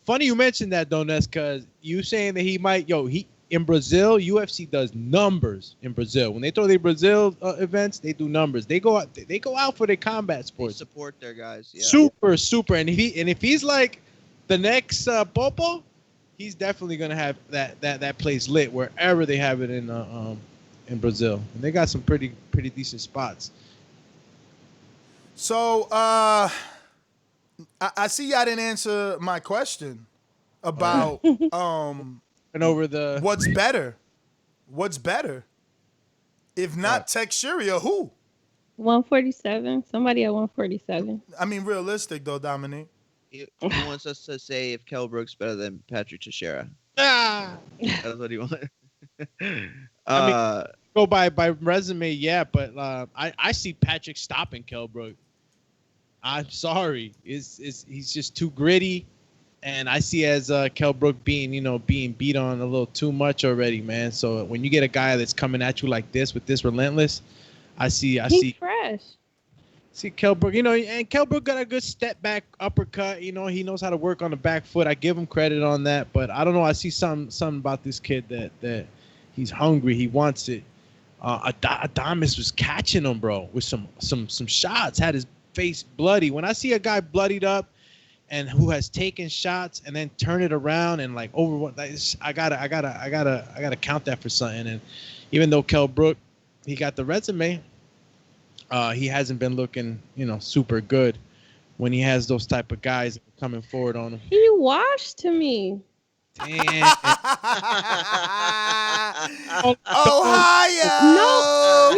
Funny you mentioned that though, Ness, because you saying that he might. He in Brazil, UFC does numbers in Brazil. When they throw their Brazil events, they do numbers. They go out for their combat sports. They support their guys. Yeah. Super. And if he's like the next Popo, he's definitely gonna have that place lit wherever they have it in Brazil. And they got some pretty decent spots. So I see y'all didn't answer my question about and over the what's better. What's better? If not Teixeira, who? 147. Somebody at 147. I mean, realistic though, Dominique. He wants us to say if Kell Brook's better than Patrick Teixeira. That's what he wants. I mean, go by resume, yeah, but I see Patrick stopping Kell Brook. I'm sorry, he's just too gritty, and I see as Kell Brook being beat on a little too much already, man. So when you get a guy that's coming at you like this with this relentless, I see fresh. See Kell Brook, and Kell Brook got a good step back uppercut. He knows how to work on the back foot. I give him credit on that, but I don't know. I see something about this kid that he's hungry. He wants it. Adames was catching him, bro, with some shots. Had his face bloody. When I see a guy bloodied up and who has taken shots and then turn it around and like over what, I gotta count that for something. And even though Kell Brook, he got the resume. He hasn't been looking, super good when he has those type of guys coming forward on him. He washed to me. Damn. Ohio. No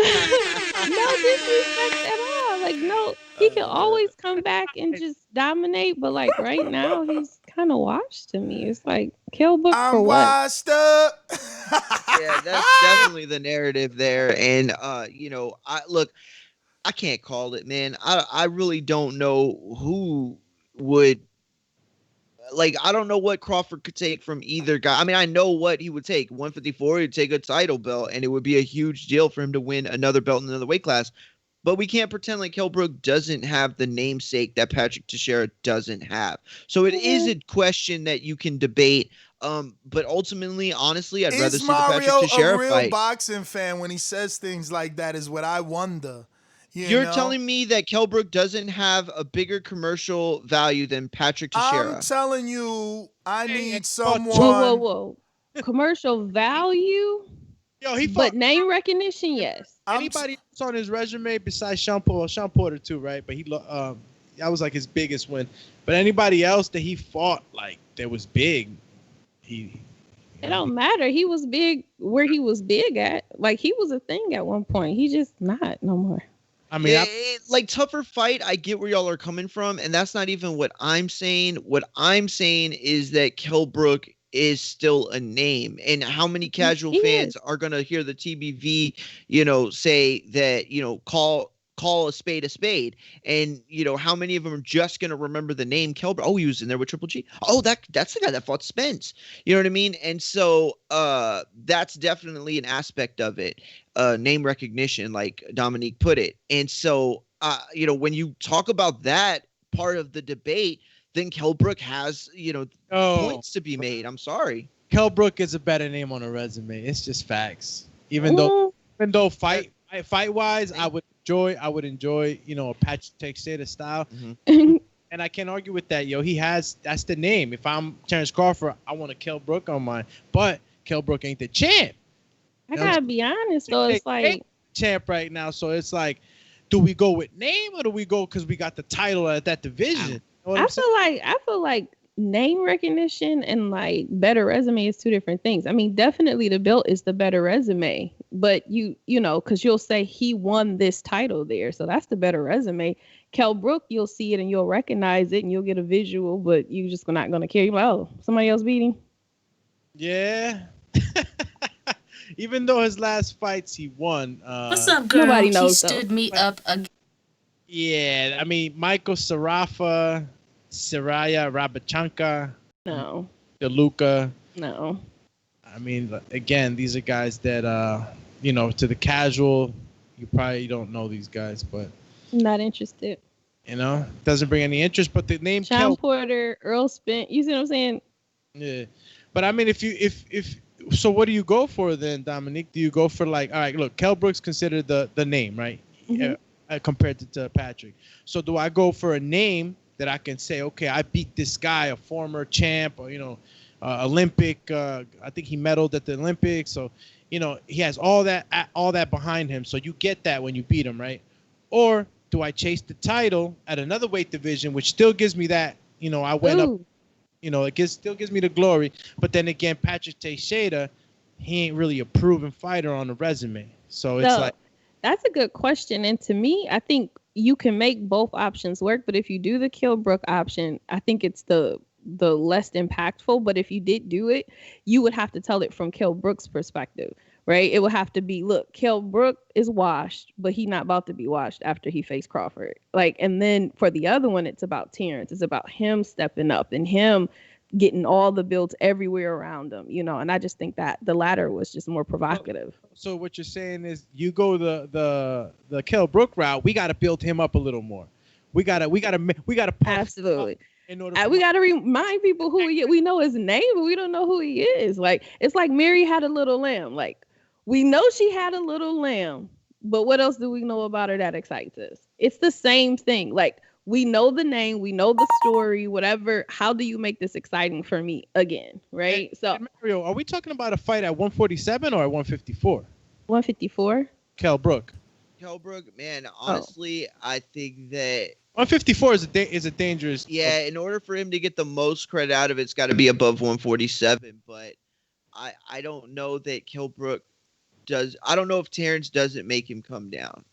disrespect at all. Like, no, he can always come back and just dominate. But like right now, he's kind of washed to me. It's like Kell Brook for what? I'm washed up. Yeah, that's definitely the narrative there. And I can't call it, man. I really don't know who would, I don't know what Crawford could take from either guy. I mean, I know what he would take. 154, he'd take a title belt, and it would be a huge deal for him to win another belt in another weight class. But we can't pretend like Kell Brook doesn't have the namesake that Patrick Teixeira doesn't have. So it is a question that you can debate. But ultimately, honestly, I'd rather see the Patrick Teixeira fight. Is Mario a real boxing fan when he says things like that is what I wonder. You're telling me that Kell Brook doesn't have a bigger commercial value than Patrick Teixeira? I'm telling you, I need someone. Whoa. Commercial value? Yo, but name recognition, yes. Anybody else on his resume besides Shawn Porter too, right? But that was like his biggest win. But anybody else that he fought that was big, it don't matter. He was big where he was big at. Like, he was a thing at one point. He just not no more. I mean, tougher fight. I get where y'all are coming from, and that's not even what I'm saying. What I'm saying is that Kell Brook is still a name, and how many casual fans are gonna hear the TBV, say that, call a spade, and how many of them are just gonna remember the name Kell Brook? Oh, he was in there with Triple G. Oh, that's the guy that fought Spence. You know what I mean? And so that's definitely an aspect of it. Name recognition, like Dominique put it. And so when you talk about that part of the debate, then Kell Brook has points to be made. I'm sorry. Kell Brook is a better name on a resume. It's just facts. Even though fight wise, I would enjoy, a Patrick Teixeira style. Mm-hmm. And I can't argue with that, that's the name. If I'm Terence Crawford, I want a Kell Brook on mine. But Kell Brook ain't the champ. I gotta be honest though, it's like champ right now. So it's like, do we go with name or do we go because we got the title at that division? I feel like name recognition and like better resume is two different things. I mean, definitely the belt is the better resume, but you know, because you'll say he won this title there, so that's the better resume. Kell Brook, you'll see it and you'll recognize it and you'll get a visual, but you just not gonna care. You're like, oh, somebody else beat him. Yeah. Even though his last fights he won. What's up, girl? Nobody knows. He stood me up again. Yeah, I mean, Michael Saraya Rabachanka. No. DeLuca. No. I mean, again, these are guys that To the casual, you probably don't know these guys, but Not interested. Doesn't bring any interest. But the name Shawn Porter, Earl Spence. You see what I'm saying? Yeah, but I mean, so what do you go for then, Dominique? Do you go for all right, look, Kell Brook's considered the name, right? Mm-hmm. Compared to Patrick. So do I go for a name that I can say, okay, I beat this guy, a former champ, or Olympic? I think he medaled at the Olympics, so he has all that behind him. So you get that when you beat him, right? Or do I chase the title at another weight division, which still gives me that, I went up. It still gives me the glory. But then again, Patrick Teixeira, he ain't really a proven fighter on the resume. So it's that's a good question. And to me, I think you can make both options work. But if you do the Kell Brook option, I think it's the less impactful. But if you did do it, you would have to tell it from Kell Brook's perspective, right? It would have to be, look, Kell Brook is washed, but he's not about to be washed after he faced Crawford. And then for the other one, it's about Terence. It's about him stepping up and him getting all the builds everywhere around him, and I just think that the latter was just more provocative. So what you're saying is you go the Kell Brook route, we got to build him up a little more. We got to absolutely. We got to remind people who he is. We know his name, but we don't know who he is. It's like Mary had a little lamb. We know she had a little lamb, but what else do we know about her that excites us? It's the same thing. We know the name, we know the story, whatever. How do you make this exciting for me again, right? And Mario, are we talking about a fight at 147 or at 154? 154. Kell Brook, man, honestly, I think that 154 is a dangerous. Yeah, in order for him to get the most credit out of it, it's got to be above 147. But I don't know that Kell Brook does. I don't know if Terence doesn't make him come down.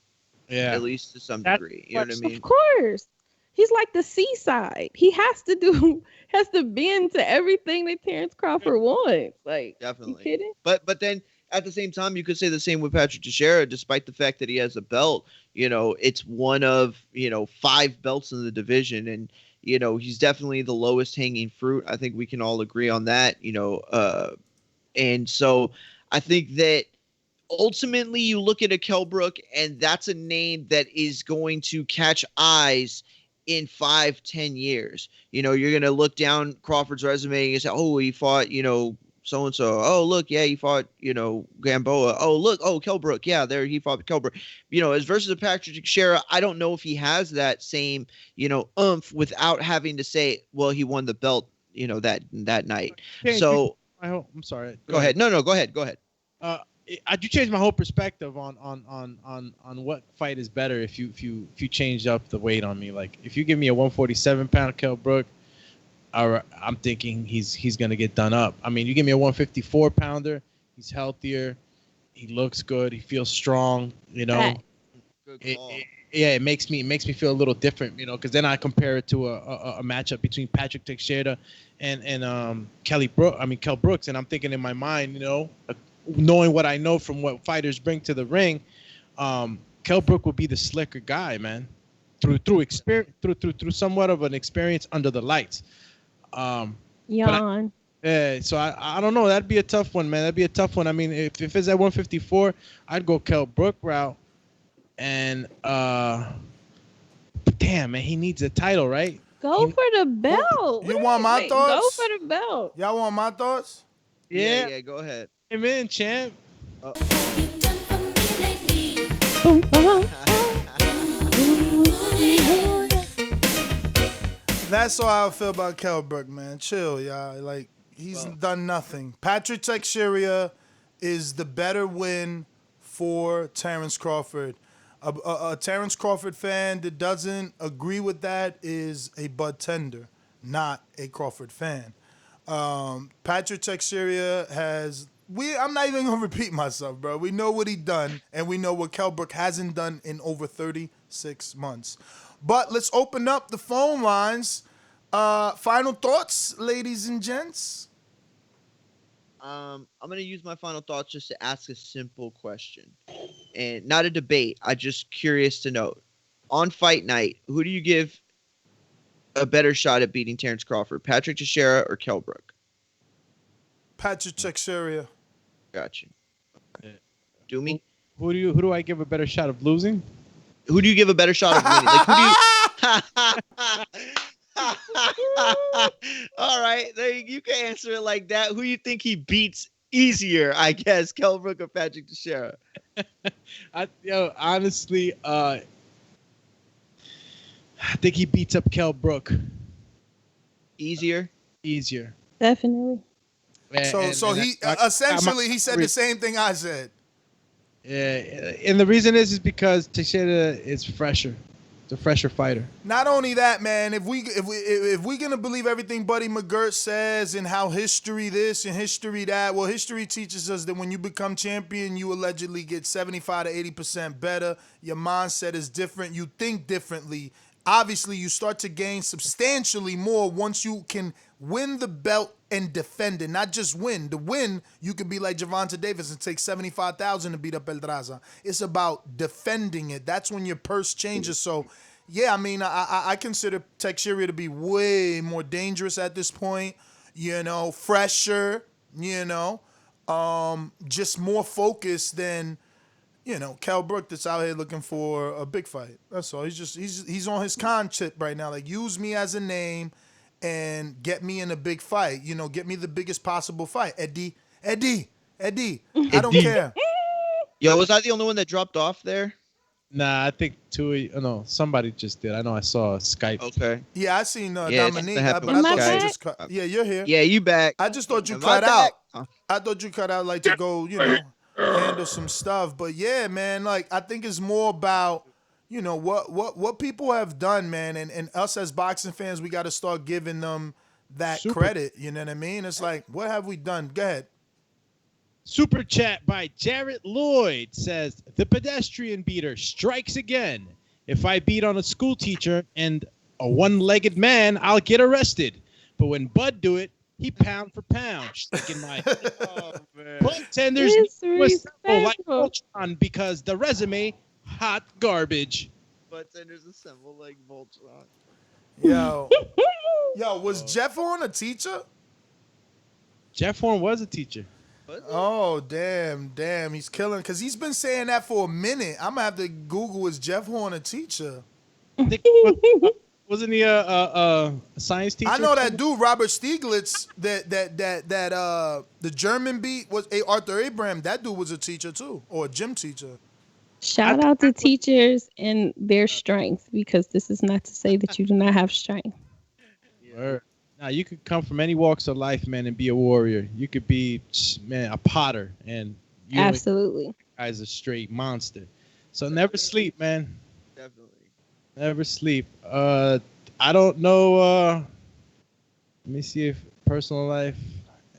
Yeah, at least to some degree. You know what I mean? Of course. He's like the seaside. He has to bend to everything that Terence Crawford wants. Definitely. You kidding? But then at the same time, you could say the same with Patrick Teixeira, despite the fact that he has a belt. It's one of 5 belts in the division, and he's definitely the lowest hanging fruit. I think we can all agree on that. And so I think that ultimately you look at a Kell Brook, and that's a name that is going to catch eyes in 5-10 years. You're going to look down Crawford's resume and say, oh, he fought, so-and-so. Oh, look, yeah, he fought, Gamboa. Oh, look, Kell Brook. Yeah, there he fought Kell Brook. As versus a Patrick Teixeira, I don't know if he has that same, oomph without having to say, well, he won the belt, that night. So I'm sorry. Go ahead. No, go ahead. I do change my whole perspective on what fight is better if you change up the weight on me. If you give me a 147-pound Kell Brook, I'm thinking he's gonna get done up. I mean, you give me a 154-pounder, he's healthier, he looks good, he feels strong. Good call. It makes me feel a little different, because then I compare it to a matchup between Patrick Teixeira and Kell Brooks, and I'm thinking in my mind, knowing what I know from what fighters bring to the ring, Kell Brook will be the slicker guy, man, through experience, through somewhat of an experience under the lights. Yawn. So I don't know. That'd be a tough one, man. That'd be a tough one. I mean, if it's at 154, I'd go Kell Brook route, and damn, man, he needs a title, right? Go for the belt. You want my thoughts? Go for the belt. Y'all want my thoughts? Yeah, go ahead. Amen, champ. That's how I feel about Kell Brook, man. Chill, y'all. He's done nothing. Patrick Teixeira is the better win for Terence Crawford. A Terence Crawford fan that doesn't agree with that is a bud tender, not a Crawford fan. Patrick Teixeira has... I'm not even going to repeat myself, bro. We know what he done, and we know what Kell Brook hasn't done in over 36 months. But let's open up the phone lines. Final thoughts, ladies and gents? I'm going to use my final thoughts just to ask a simple question. And not a debate. I'm just curious to know. On fight night, who do you give a better shot at beating Terence Crawford? Patrick Teixeira or Kell Brook? Patrick Teixeira. Gotcha. Do me. Who do I give a better shot of losing? Who do you give a better shot of winning? Like, who do you... All right, you can answer it like that. Who you think he beats easier? I guess Kell Brook or Patrick Teixeira. Honestly, I think he beats up Kell Brook. Easier. Definitely. So he essentially he said the same thing I said. Yeah, and the reason is because Teixeira is fresher. It's a fresher fighter. Not only that, man. If we gonna believe everything Buddy McGirt says and how history this and history that, well, history teaches us that when you become champion, you allegedly get 75 to 80% better. Your mindset is different. You think differently. Obviously, you start to gain substantially more once you can win the belt and defend it. Not just win. To win, you can be like Gervonta Davis and take $75,000 to beat up Pedraza. It's about defending it. That's when your purse changes. So, yeah, I mean, I consider Teixeira to be way more dangerous at this point. You know, fresher. You know, just more focused than, you know, Kell Brook that's out here looking for a big fight. That's all. He's on his con chip right now. Like, use me as a name and get me in a big fight. You know, get me the biggest possible fight. Eddie. I don't care. Yo, was I the only one that dropped off there? Nah, I think somebody just did. I know I saw Skype. Okay. Yeah, I seen Yeah, Dominique, that but I happened thought with you Skype. just cut. Yeah, you're here. Yeah, you back. I just thought you Am I cut out. back? I thought you cut out like to go, you know, handle some stuff. But yeah, man, like I think it's more about, you know, what people have done, man, and us as boxing fans, we got to start giving them that credit. You know what I mean? It's like, what have we done? Go ahead. Super chat by Jarrett Lloyd says, the pedestrian beater strikes again. If I beat on a school teacher and a one-legged man, I'll get arrested. But when Bud do it, he pound for pound. Sticking my contenders like Voltron because the resume, hot garbage. Bartenders assemble like Voltron. Yo, was Jeff Horn a teacher? Jeff Horn was a teacher. Oh, damn. He's killing, because he's been saying that for a minute. I'm going to have to Google, is Jeff Horn a teacher? Wasn't he a science teacher? I know that dude, Robert Stieglitz, that the German beat was Arthur Abraham. That dude was a teacher too, or a gym teacher. Shout out to teachers and their strength, because this is not to say that you do not have strength. Now, you could come from any walks of life, man, and be a warrior. You could be, man, a potter, and you absolutely guy's a straight monster. So never sleep, man. Definitely. Never sleep. I don't know. Let me see if personal life.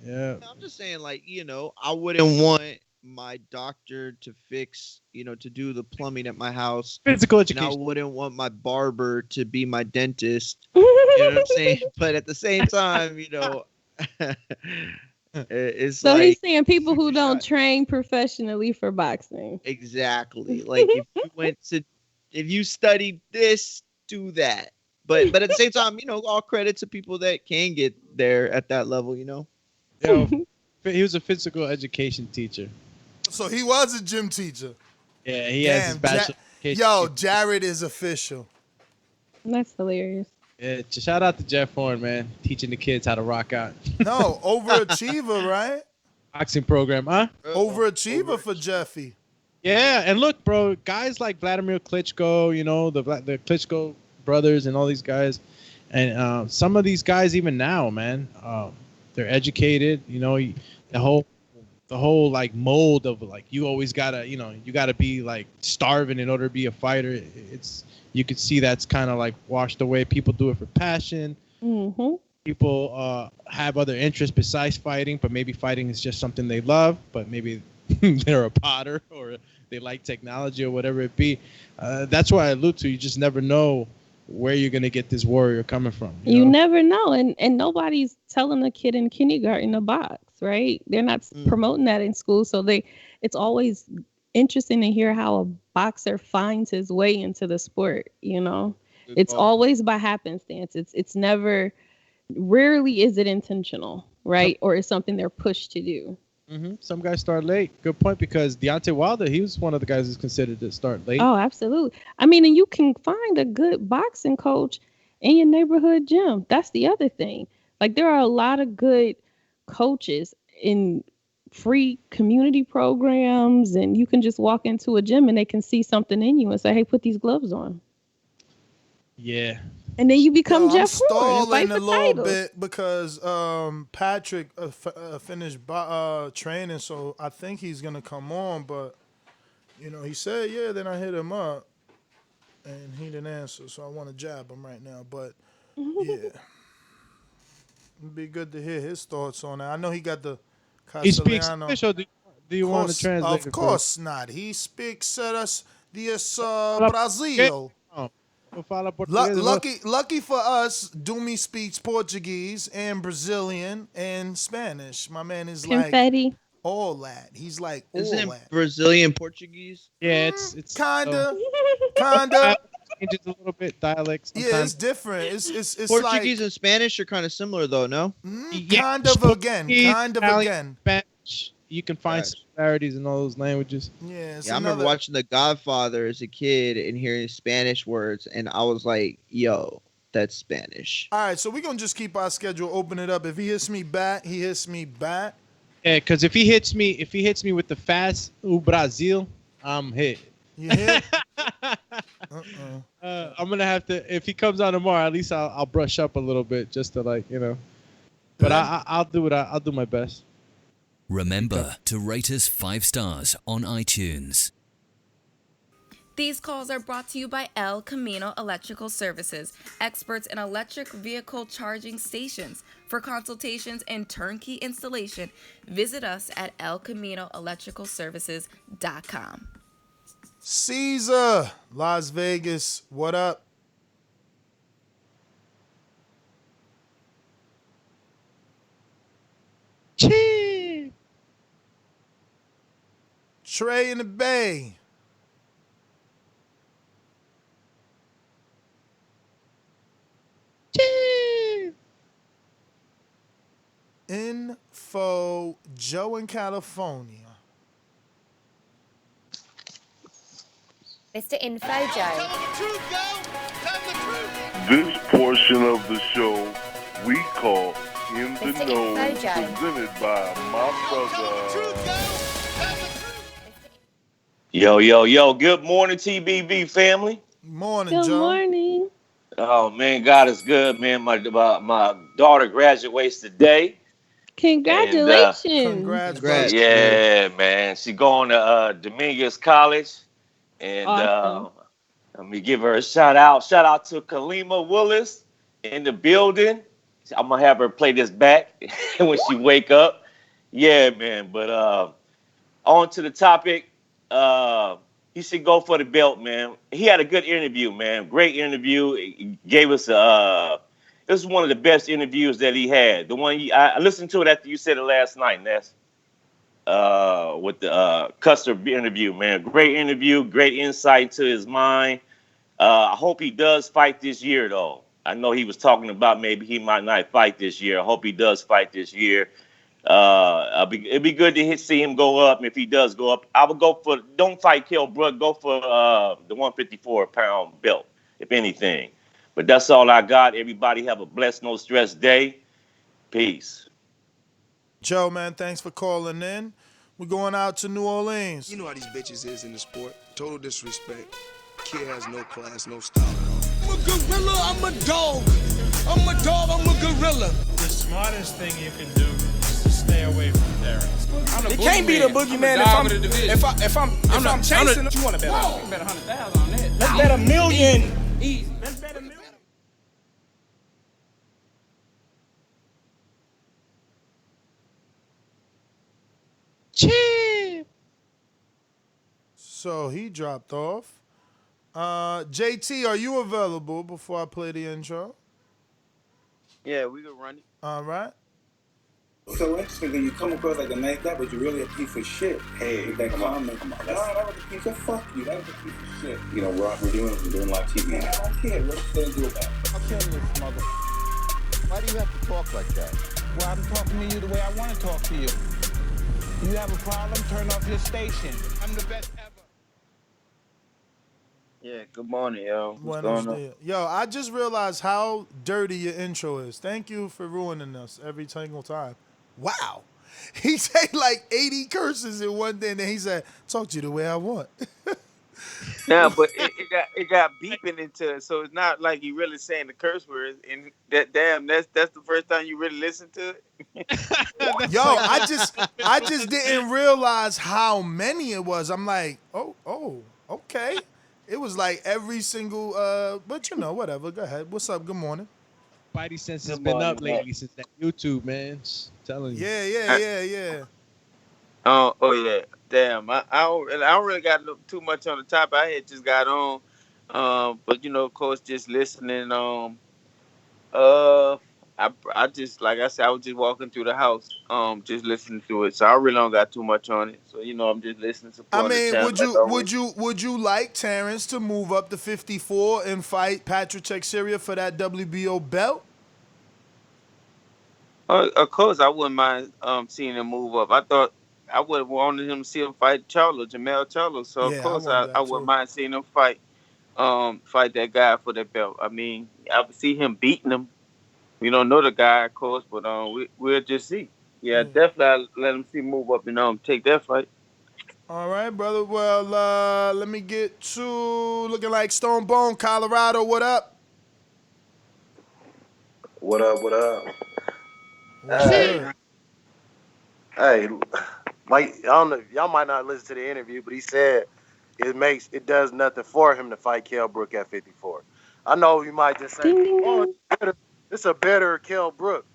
Yeah. I'm just saying, like, you know, I wouldn't want my doctor to fix, you know, to do the plumbing at my house. Physical education. And I wouldn't want my barber to be my dentist. You know what I'm saying? But at the same time, you know, it's so like, he's saying people who don't train professionally for boxing. Exactly. Like if you studied this, do that. But at the same time, you know, all credit to people that can get there at that level, you know? Yo, he was a physical education teacher. So he was a gym teacher. Yeah, he has his bachelor. Yo, Jared is official. That's hilarious. Yeah, shout out to Jeff Horn, man, teaching the kids how to rock out. No, overachiever, right? Boxing program, huh? Overachiever for Jeffy. Yeah, and look, bro, guys like Vladimir Klitschko, you know, the Klitschko brothers and all these guys, and some of these guys even now, man, they're educated. You know, the whole like mold of like you always gotta, you know, you gotta be like starving in order to be a fighter. You could see that's kind of like washed away. People do it for passion. Mm-hmm. People have other interests besides fighting, but maybe fighting is just something they love. But maybe they're a potter or they like technology or whatever it be. That's why I allude to. You just never know where you're gonna get this warrior coming from. You never know, and nobody's telling a kid in kindergarten to box, right? They're not promoting that in school, so it's always interesting to hear how a boxer finds his way into the sport. You know, it's always by happenstance. It's never, rarely is it intentional, right? Or it's something they're pushed to do. Some guys start late. Good point, because Deontay Wilder, he was one of the guys who's considered to start late. Oh, absolutely. I mean, and you can find a good boxing coach in your neighborhood gym. That's the other thing. Like, there are a lot of good coaches in free community programs, and you can just walk into a gym and they can see something in you and say, hey, put these gloves on. Yeah. And then you become Jeff I'm Horn and fight stalling a for little titles. bit because Patrick finished training, so I think he's gonna come on. But he said, yeah. Then I hit him up, and he didn't answer, so I want to jab him right now. But yeah, it'd be good to hear his thoughts on that. I know he got the Castellano. He speaks English, or do you want to translate? Of course not. He speaks Brazil. Lucky for us, Dumi speaks Portuguese and Brazilian and Spanish. My man is Confetti. like all that. He's like Isn't all it that. Brazilian Portuguese? Yeah, it's kinda. Changes a little bit dialect. Yeah, it's different. It's Portuguese like, and Spanish are kind of similar, though. No. kind of again. Spanish. You can find similarities in all those languages. Yeah, I remember watching The Godfather as a kid and hearing Spanish words, and I was like, "Yo, that's Spanish." All right, so we're gonna just keep our schedule, open it up. If he hits me back, he hits me back. Yeah, because if he hits me with the fast Brazil, I'm hit. You hit? I'm gonna have to. If he comes on tomorrow, at least I'll brush up a little bit, just to But I'll do it. I'll do my best. Remember to rate us 5 stars on iTunes. These calls are brought to you by El Camino Electrical Services, experts in electric vehicle charging stations. For consultations and turnkey installation, visit us at elcaminoelectricalservices.com. Caesar, Las Vegas, what up? Chee. Trey in the Bay. Chee. Info, Joe in California. Mr. Info Joe. This portion of the show we call In the Mr. Know, Info Joe. presented by my brother. Yo. Good morning, TBV family. Morning, Good Joe. morning. Oh, man, God is good, man. My daughter graduates today. Congratulations. Congrats. Yeah, man. She going to Dominguez College. And Awesome. let me give her a shout out. Shout out to Kalima Willis in the building. I'm going to have her play this back when she wake up. Yeah, man. But on to the topic. He should go for the belt, man. He had a good interview, man. Great interview. He gave us this is one of the best interviews that he had. The one I listened to it after you said it last night, Ness. With the Custer interview, man. Great interview, great insight to his mind. I hope he does fight this year, though. I know he was talking about maybe he might not fight this year. I hope he does fight this year. It'd be good to see him go up. If he does go up, I would go for don't fight Kell Brook. Go for the 154-pound belt, if anything. But that's all I got. Everybody have a blessed, no stress day. Peace. Joe, man, thanks for calling in. We're going out to New Orleans. You know how these bitches is in the sport. Total disrespect. Kid has no class, no style. I'm a gorilla, I'm a dog. I'm a dog, I'm a gorilla. The smartest thing you can do is to stay away from Terence. It can't be the boogeyman if I'm chasing. What you want to bet on? You can bet 100,000 on that. Let's bet $1 million. Easy. Let's bet $1 million. Chee. So he dropped off. JT, are you available before I play the intro? Yeah, we can run it. All right. So interesting that you come across like a nice guy, but you're really a piece of shit. Hey, that comment. No, that was a piece of fuck you. That was a piece of shit. You know, Rob, we're doing live TV. Man, I don't care. What you gonna do about it? I'll kill this mother. Why do you have to talk like that? Well, I'm talking to you the way I want to talk to you. You have a problem? Turn off your station. I'm the best ever. Yeah, good morning, yo. What's Buenos going on? dias. Yo, I just realized how dirty your intro is. Thank you for ruining us every single time. Wow. He said like 80 curses in one day, and then he said, talk to you the way I want. Yeah, but it got beeping into it, so it's not like you really saying the curse words. And that's the first time you really listen to it. Yo, I just didn't realize how many it was. I'm like, oh, okay. It was like every single but you know, whatever. Go ahead. What's up? Good morning. Spidey sense has Good been morning, up man. lately since that YouTube, man. Just telling you. Yeah. Oh yeah, damn. I don't really got too much on the topic. I had just got on, but of course, just listening. Uh, I just like I said, I was just walking through the house, just listening to it. So I really don't got too much on it. So I'm just listening, I supporting the mean, channel like always. would you like Terence to move up to 54 and fight Patrick Teixeira for that WBO belt? Of course, I wouldn't mind seeing him move up. I thought I would have wanted him to see him fight Jamel Charlo. So of Yeah, I course, want I that wouldn't too. mind seeing him fight that guy for that belt. I mean, I would see him beating him. We don't know the guy, of course, but we'll just see. Yeah, definitely I'll let him see move up and take that fight. All right, brother. Well, let me get to looking like Stone Bone, Colorado. What up? What up? What up? What's good? Hey, like I don't know, y'all might not listen to the interview, but he said it does nothing for him to fight Kell Brook at 54. I know you might just say, "Oh, it's a better Kell Brook,"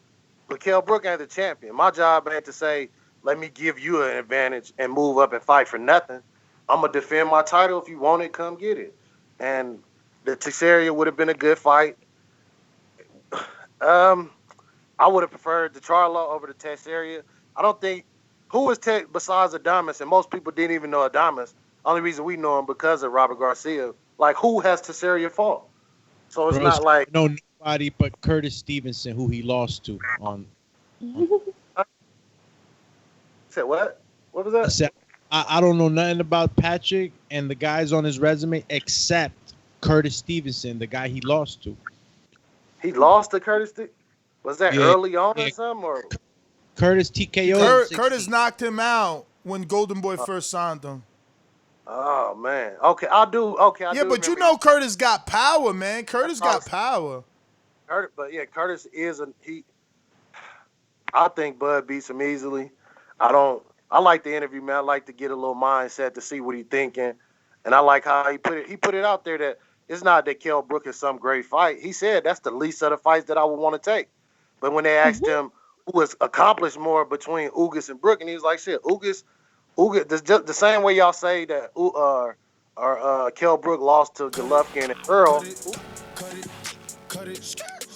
but Kell Brook ain't the champion. My job ain't to say, "Let me give you an advantage and move up and fight for nothing." I'm gonna defend my title. If you want it, come get it. And the Teixeira would have been a good fight. I would have preferred the Charlo over the Teixeira. I don't think who is besides Adamas, and most people didn't even know Adamas. Only reason we know him because of Robert Garcia. Like, who has Teixeira fought? So it's not like no nobody but Curtis Stevenson, who he lost to on. Said what? What was that? I said I don't know nothing about Patrick and the guys on his resume except Curtis Stevenson, the guy he lost to. He lost to Curtis. Was that Yeah, early on yeah. or something? Or Curtis TKO. Curtis knocked him out when Golden Boy first signed him. oh man. Okay, I do. Okay, I Yeah, do but you remember know Curtis got power, man. Curtis got power. Curtis is he. I think Bud beats him easily. I like the interview, man. I like to get a little mindset to see what he's thinking. And I like how he put it out there that it's not that Kell Brook is some great fight. He said that's the least of the fights that I would want to take. But when they asked him who has accomplished more between Ugas and Brook, and he was like, shit, Ugas, the same way y'all say that Kell Brook lost to Golovkin and Earl.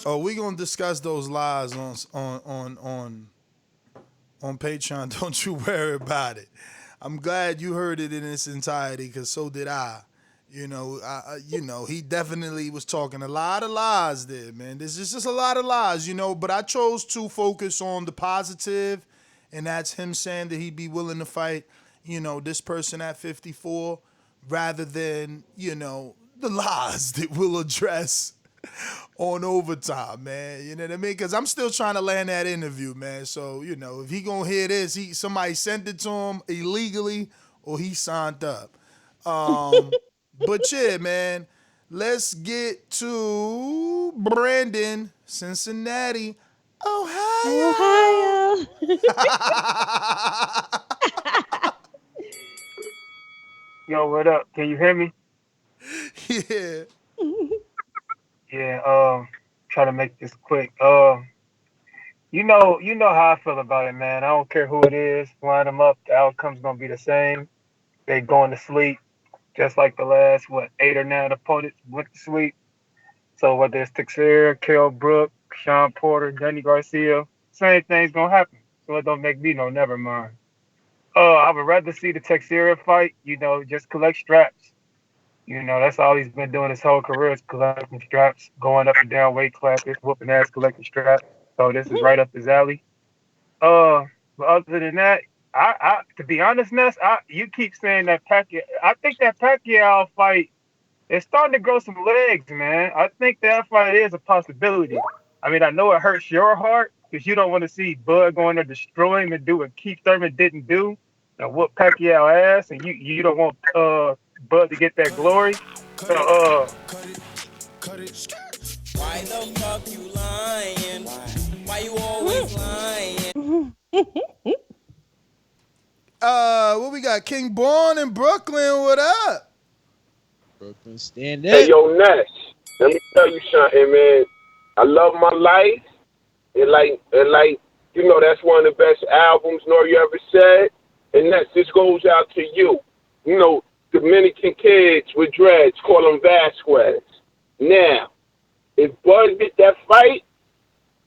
Oh, we gonna discuss those lies on Patreon. Don't you worry about it. I'm glad you heard it in its entirety, because so did I. He definitely was talking a lot of lies there, man. There's just a lot of lies, but I chose to focus on the positive, and that's him saying that he'd be willing to fight, this person at 54, rather than, the lies that we'll address on overtime, man. You know what I mean? Because I'm still trying to land that interview, man. So, if he gonna hear this, somebody sent it to him illegally or he signed up. But yeah, man, let's get to Brandon, Cincinnati, Ohio. Yo, what up? Can you hear me? Yeah. Yeah, try to make this quick. You know how I feel about it, man. I don't care who it is. Line them up. The outcome's gonna be the same. They going to sleep, just like the last 8 or 9 opponents went to sleep. So whether it's Teixeira, Kell Brook, Shawn Porter, Danny Garcia, same thing's gonna happen. So it don't make me no never mind. I would rather see the Teixeira fight. Just collect straps. That's all he's been doing his whole career is collecting straps, going up and down weight classes, whooping ass, collecting straps. So this is right up his alley. But other than that, To be honest, Ness, you keep saying that Pacquiao. I think that Pacquiao fight is starting to grow some legs, man. I think that fight is a possibility. I mean, I know it hurts your heart because you don't want to see Bud going to destroy him and do what Keith Thurman didn't do and whoop Pacquiao ass, and you don't want Bud to get that glory. So Why the fuck you lying? Why you always lying? What we got? King Born in Brooklyn. What up? Brooklyn, stand Hey, up. yo, Ness, let me tell you something, man. I love my life, and you know, that's one of the best albums Nori ever said. And Ness, this goes out to you. You know, Dominican kids with dreads call him Vasquez. Now, if Bud get that fight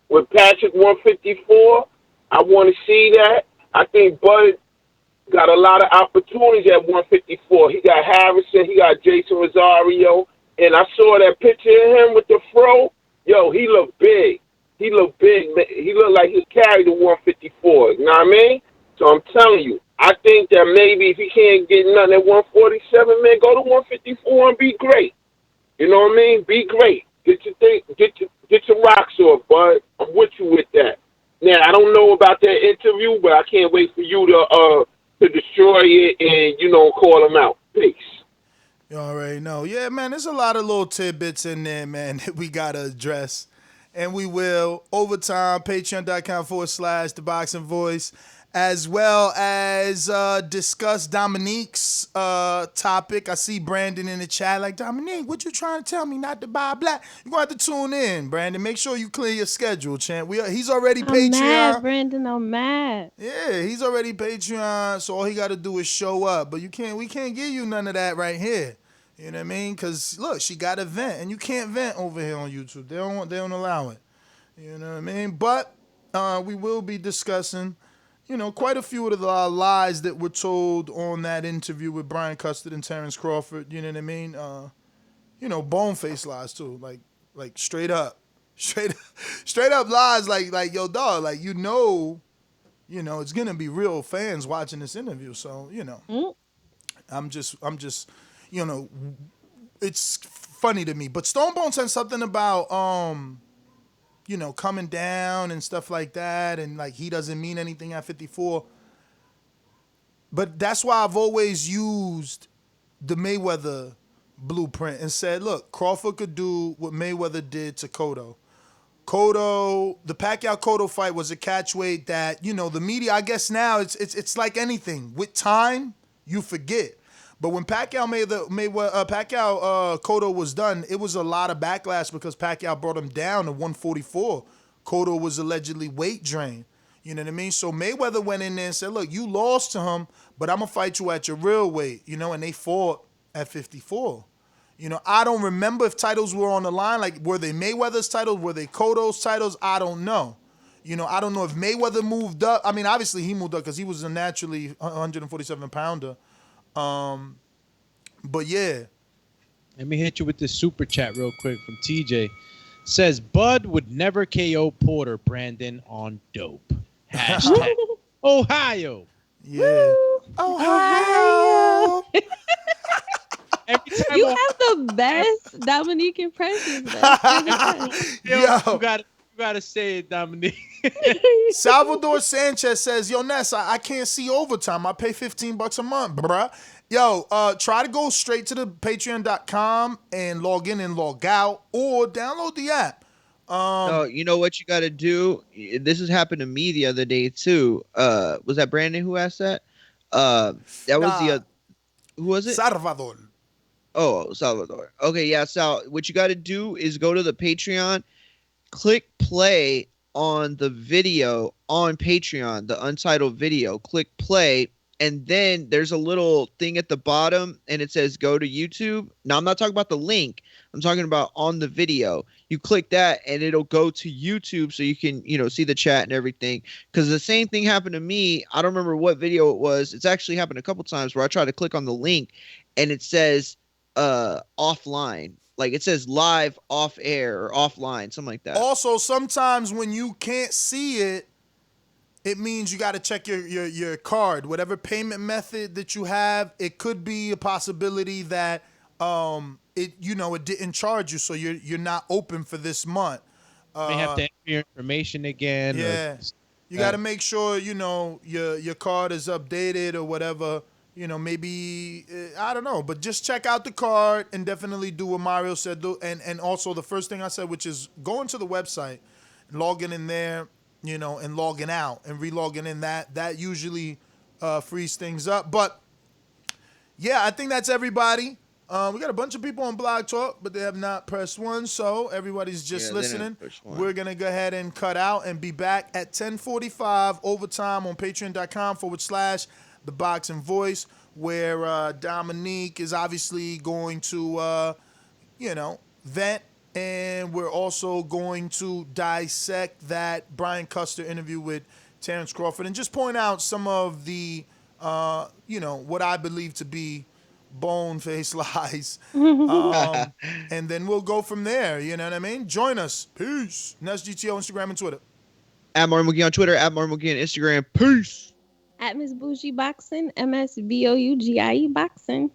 with Patrick 154, I want to see that. I think Bud got a lot of opportunities at 154. He got Harrison, he got Jason Rosario, and I saw that picture of him with the fro. Yo, he looked big. He looked big. He looked like he carried the 154. You know what I mean? So I'm telling you, I think that maybe if he can't get nothing at 147, man, go to 154 and be great. You know what I mean? Be great. Get your thing, get your rocks off, bud. I'm with you with that. Now I don't know about that interview, but I can't wait for you to destroy it and, you know, call him out. Peace. You already know. Yeah, man, there's a lot of little tidbits in there, man, that we got to address. And we will. Overtime, patreon.com/The Boxing Voice, as well as discuss Dominique's topic. I see Brandon in the chat like, Dominique, what you trying to tell me not to buy black? You're going to have to tune in, Brandon. Make sure you clear your schedule, champ. He's already I'm Patreon. mad, Brandon. I'm mad. Yeah, he's already Patreon, so all he got to do is show up. But we can't give you none of that right here. You know what I mean? Because, look, she got to vent, and you can't vent over here on YouTube. They don't allow it. You know what I mean? But we will be discussing, you know, quite a few of the lies that were told on that interview with Brian Custer and Terence Crawford. You know what I mean? You know, bone-faced lies, too. Like straight up. Straight up lies like, yo, dog, like, you know, it's going to be real fans watching this interview. So, you know, I'm just, you know, it's funny to me. But Stone Bone said something about, you know, coming down and stuff like that. And, like, he doesn't mean anything at 54. But that's why I've always used the Mayweather blueprint and said, look, Crawford could do what Mayweather did to Cotto. The Pacquiao-Cotto fight was a catchweight that, you know, the media, I guess now it's like anything. With time, you forget. But when Pacquiao Cotto was done, it was a lot of backlash because Pacquiao brought him down to 144. Cotto was allegedly weight drained. You know what I mean? So Mayweather went in there and said, look, you lost to him, but I'm going to fight you at your real weight. You know, and they fought at 54. You know, I don't remember if titles were on the line. Like, were they Mayweather's titles? Were they Cotto's titles? I don't know. You know, I don't know if Mayweather moved up. I mean, obviously he moved up because he was a naturally 147-pounder. But yeah. Let me hit you with this super chat real quick from TJ. Says Bud would never KO Porter, Brandon, on dope. Hashtag Ohio. Yeah. Ohio. Every time You have the best Dominique impressions. You gotta say it, Dominique. Salvador Sanchez says, yo, Ness, I can't see overtime. I pay $15 a month, bruh. Yo, try to go straight to the patreon.com and log in and log out or download the app. No, you know what you got to do? This has happened to me the other day, too. Was that Brandon who asked that? That was who was it? Salvador. Oh, Salvador. Okay, yeah, Sal, what you got to do is go to the Patreon, click play on the video on Patreon, the untitled video. Click play, and then there's a little thing at the bottom, and it says go to YouTube. Now, I'm not talking about the link. I'm talking about on the video. You click that, and it'll go to YouTube so you can, you know, see the chat and everything. Because the same thing happened to me. I don't remember what video it was. It's actually happened a couple times where I try to click on the link, and it says offline. Like it says live, off air, or offline, something like that. Also, sometimes when you can't see it, it means you got to check your card, whatever payment method that you have. It could be a possibility that it didn't charge you, so you're not open for this month. May have to enter your information again. Yeah, you got to make sure your card is updated or whatever. Maybe I don't know, but just check out the card and definitely do what Mario said. And also the first thing I said, which is going to the website, logging in there, and logging out and re-logging in. That usually frees things up. But yeah, I think that's everybody. We got a bunch of people on Blog Talk, but they have not pressed one, so everybody's just listening. We're going to go ahead and cut out and be back at 10:45 overtime on patreon.com/The Boxing Voice, where Dominique is obviously going to, vent, and we're also going to dissect that Brian Custer interview with Terence Crawford and just point out some of the, what I believe to be bone-faced lies. And then we'll go from there, you know what I mean? Join us. Peace. And that's GTO, Instagram, and Twitter. At Martin McGee on Twitter, at Martin McGee on Instagram. Peace. At Miss Bougie Boxing, MSBOUGIE Boxing.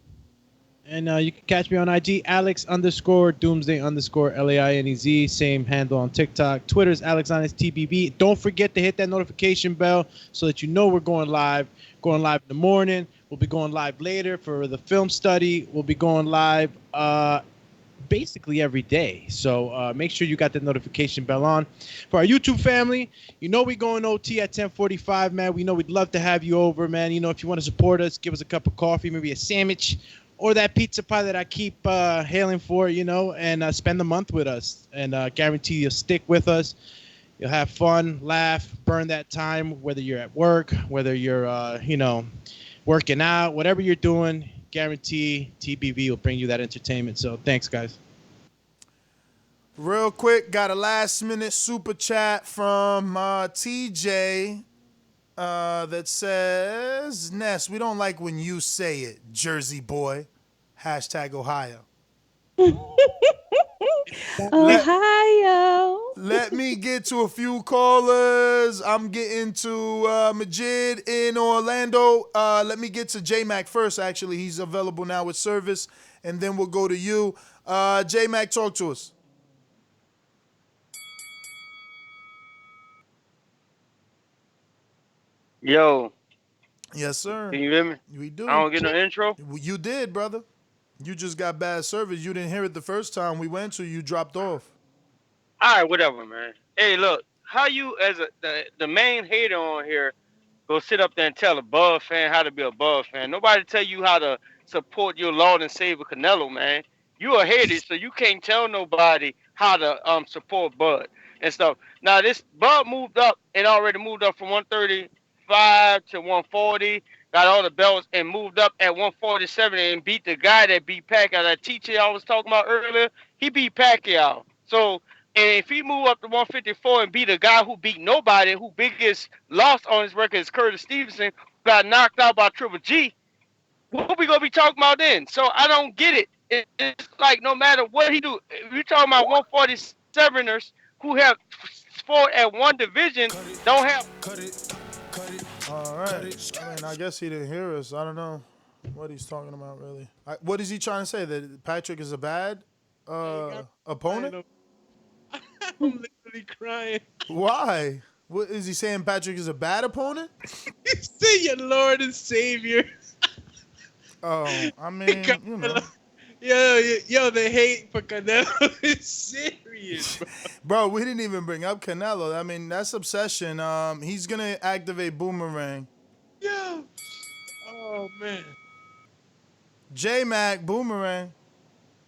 And you can catch me on IG, Alex_Doomsday_LAINEZ. Same handle on TikTok. Twitter's AlexHonestTBB. Don't forget to hit that notification bell so that you know we're going live. Going live in the morning. We'll be going live later for the film study. We'll be going live basically every day. So make sure you got that notification bell on. For our YouTube family, we going OT at 10:45, man. We know we'd love to have you over, man. If you want to support us, give us a cup of coffee, maybe a sandwich, or that pizza pie that I keep hailing for, and spend the month with us. And guarantee you'll stick with us. You'll have fun, laugh, burn that time, whether you're at work, whether you're, working out, whatever you're doing, guarantee TBV will bring you that entertainment. So thanks, guys. Real quick, got a last-minute super chat from TJ that says, Ness, we don't like when you say it, Jersey boy. #Ohio. Ohio. Let me get to a few callers. I'm getting to Majid in Orlando. Let me get to J-Mac first, actually. He's available now with service, and then we'll go to you. J-Mac, talk to us. Yo. Yes, sir. Can you hear me? We do. I don't get no intro? You did, brother. You just got bad service. You didn't hear it the first time we went to. You dropped off. All right, whatever, man. Hey, look, how you as the main hater on here go sit up there and tell a Bud fan how to be a Bud fan? Nobody tell you how to support your Lord and Savior Canelo, man. You a hater, so you can't tell nobody how to support Bud and stuff. Now this Bud moved up and already moved up from 135 to 140. Got all the belts and moved up at 147 and beat the guy that beat Pacquiao. That teacher I was talking about earlier, he beat Pacquiao. So, and if he move up to 154 and beat a guy who beat nobody, who biggest loss on his record is Curtis Stevenson, who got knocked out by Triple G, what we gonna be talking about then? So I don't get it. It's like no matter what he do, if you're talking about 147ers who have fought at one division, don't have. All right. I guess he didn't hear us. I don't know what he's talking about, really. What is he trying to say? That Patrick is a bad opponent? I'm literally crying. Why? What is he saying? Patrick is a bad opponent? Say your Lord and Savior. Oh, I mean, Yo, the hate for Canelo is serious, bro. We didn't even bring up Canelo. I mean, that's obsession. He's gonna activate Boomerang. Yeah. Oh man. J-Mac, Boomerang.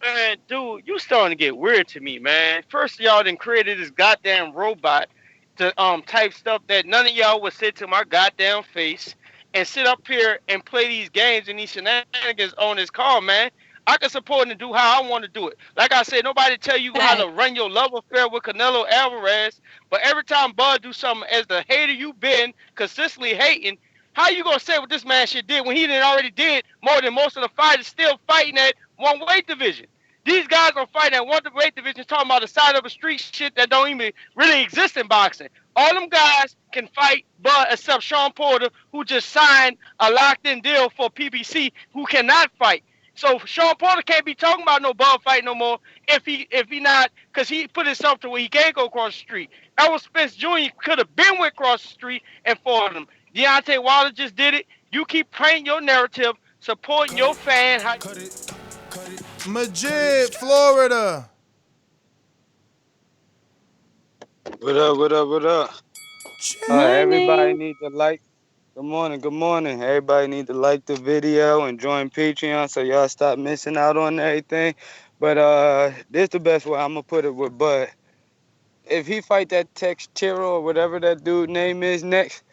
Man, dude, you starting to get weird to me, man. First, y'all done created this goddamn robot to type stuff that none of y'all would say to my goddamn face and sit up here and play these games and these shenanigans on this call, man. I can support and do how I want to do it. Like I said, nobody tell you how to run your love affair with Canelo Alvarez. But every time Bud do something, as the hater you been consistently hating, how you gonna say what this man shit did when he didn't already did more than most of the fighters still fighting at one weight division? These guys are fighting at welterweight division talking about the side of the street shit that don't even really exist in boxing. All them guys can fight, but except Shawn Porter, who just signed a locked-in deal for PBC, who cannot fight. So Shawn Porter can't be talking about no bum fight no more if he not, because he put himself to where he can't go across the street. Errol Spence Jr. could have been went across the street and fought him. Deontay Wilder just did it. You keep painting your narrative, supporting your fan. Majid, Florida. What up, what up, what up? Everybody need to like. Good morning, good morning. Everybody need to like the video and join Patreon so y'all stop missing out on everything. But this the best way I'm gonna put it with Bud. If he fight that Teixeira or whatever that dude name is next,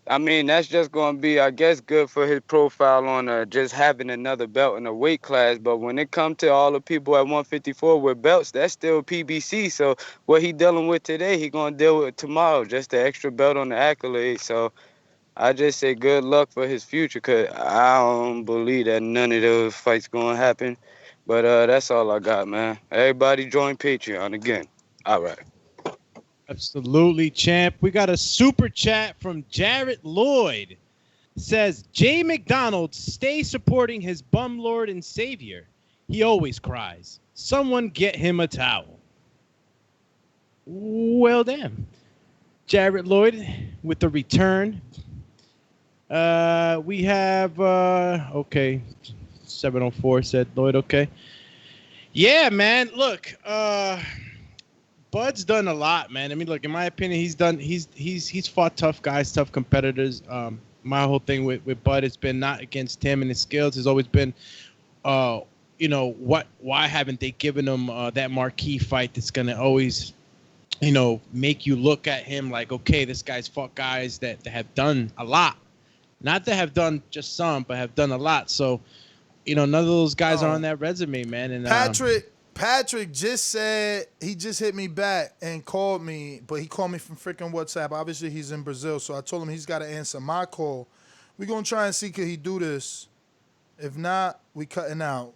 I mean, that's just going to be, I guess, good for his profile on just having another belt in a weight class. But when it comes to all the people at 154 with belts, that's still PBC. So what he dealing with today, he going to deal with tomorrow, just the extra belt on the accolade. So I just say good luck for his future because I don't believe that none of those fights going to happen. But that's all I got, man. Everybody join Patreon again. All right. Absolutely, champ. We got a super chat from Jarrett Lloyd. Says, Jay McDonald, stay supporting his bum lord and savior. He always cries. Someone get him a towel. Well, damn. Jarrett Lloyd with the return. We have, okay. 704 said Lloyd, okay. Yeah, man. Look, Bud's done a lot, man. I mean, look, in my opinion, he's fought tough guys, tough competitors. My whole thing with Bud has been not against him and his skills. Has always been, why haven't they given him that marquee fight that's gonna always, make you look at him like, okay, this guy's fought guys that have done a lot, not that have done just some, but have done a lot. So, none of those guys are on that resume, man. And Patrick just said he just hit me back and called me, but he called me from freaking WhatsApp. Obviously, he's in Brazil, so I told him he's got to answer my call. We're going to try and see could he do this. If not, we cutting out.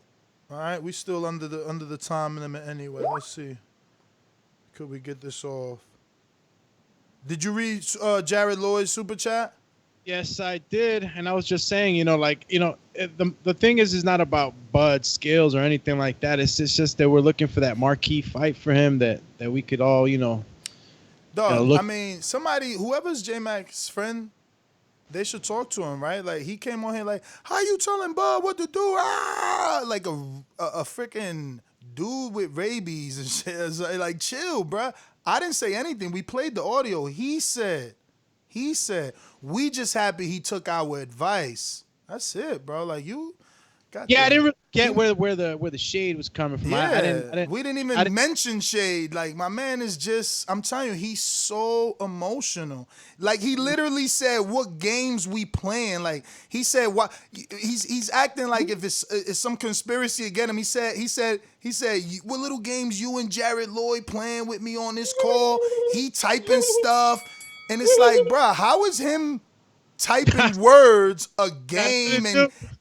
All right? We still under the time limit anyway. Let's see. Could we get this off? Did you read Jared Lloyd's super chat? Yes, I did, and I was just saying, the thing is not about Bud's skills or anything like that. It's just that we're looking for that marquee fight for him that we could all, Dog, I mean, whoever's J-Mac's friend, they should talk to him, right? Like, he came on here like, how you telling Bud what to do? Ah! Like a freaking dude with rabies and shit. It's like, chill, bruh. I didn't say anything. We played the audio. He said, we just happy he took our advice. That's it, bro. Like, you got I didn't really get where the shade was coming from. Yeah, we didn't even mention shade. Like, my man is just, I'm telling you, he's so emotional. Like, he literally said what games we playing. Like, he said what he's acting like if it's some conspiracy against him. He said what little games you and Jared Lloyd playing with me on this call. He typing stuff. And it's like, bro, how is him typing words a game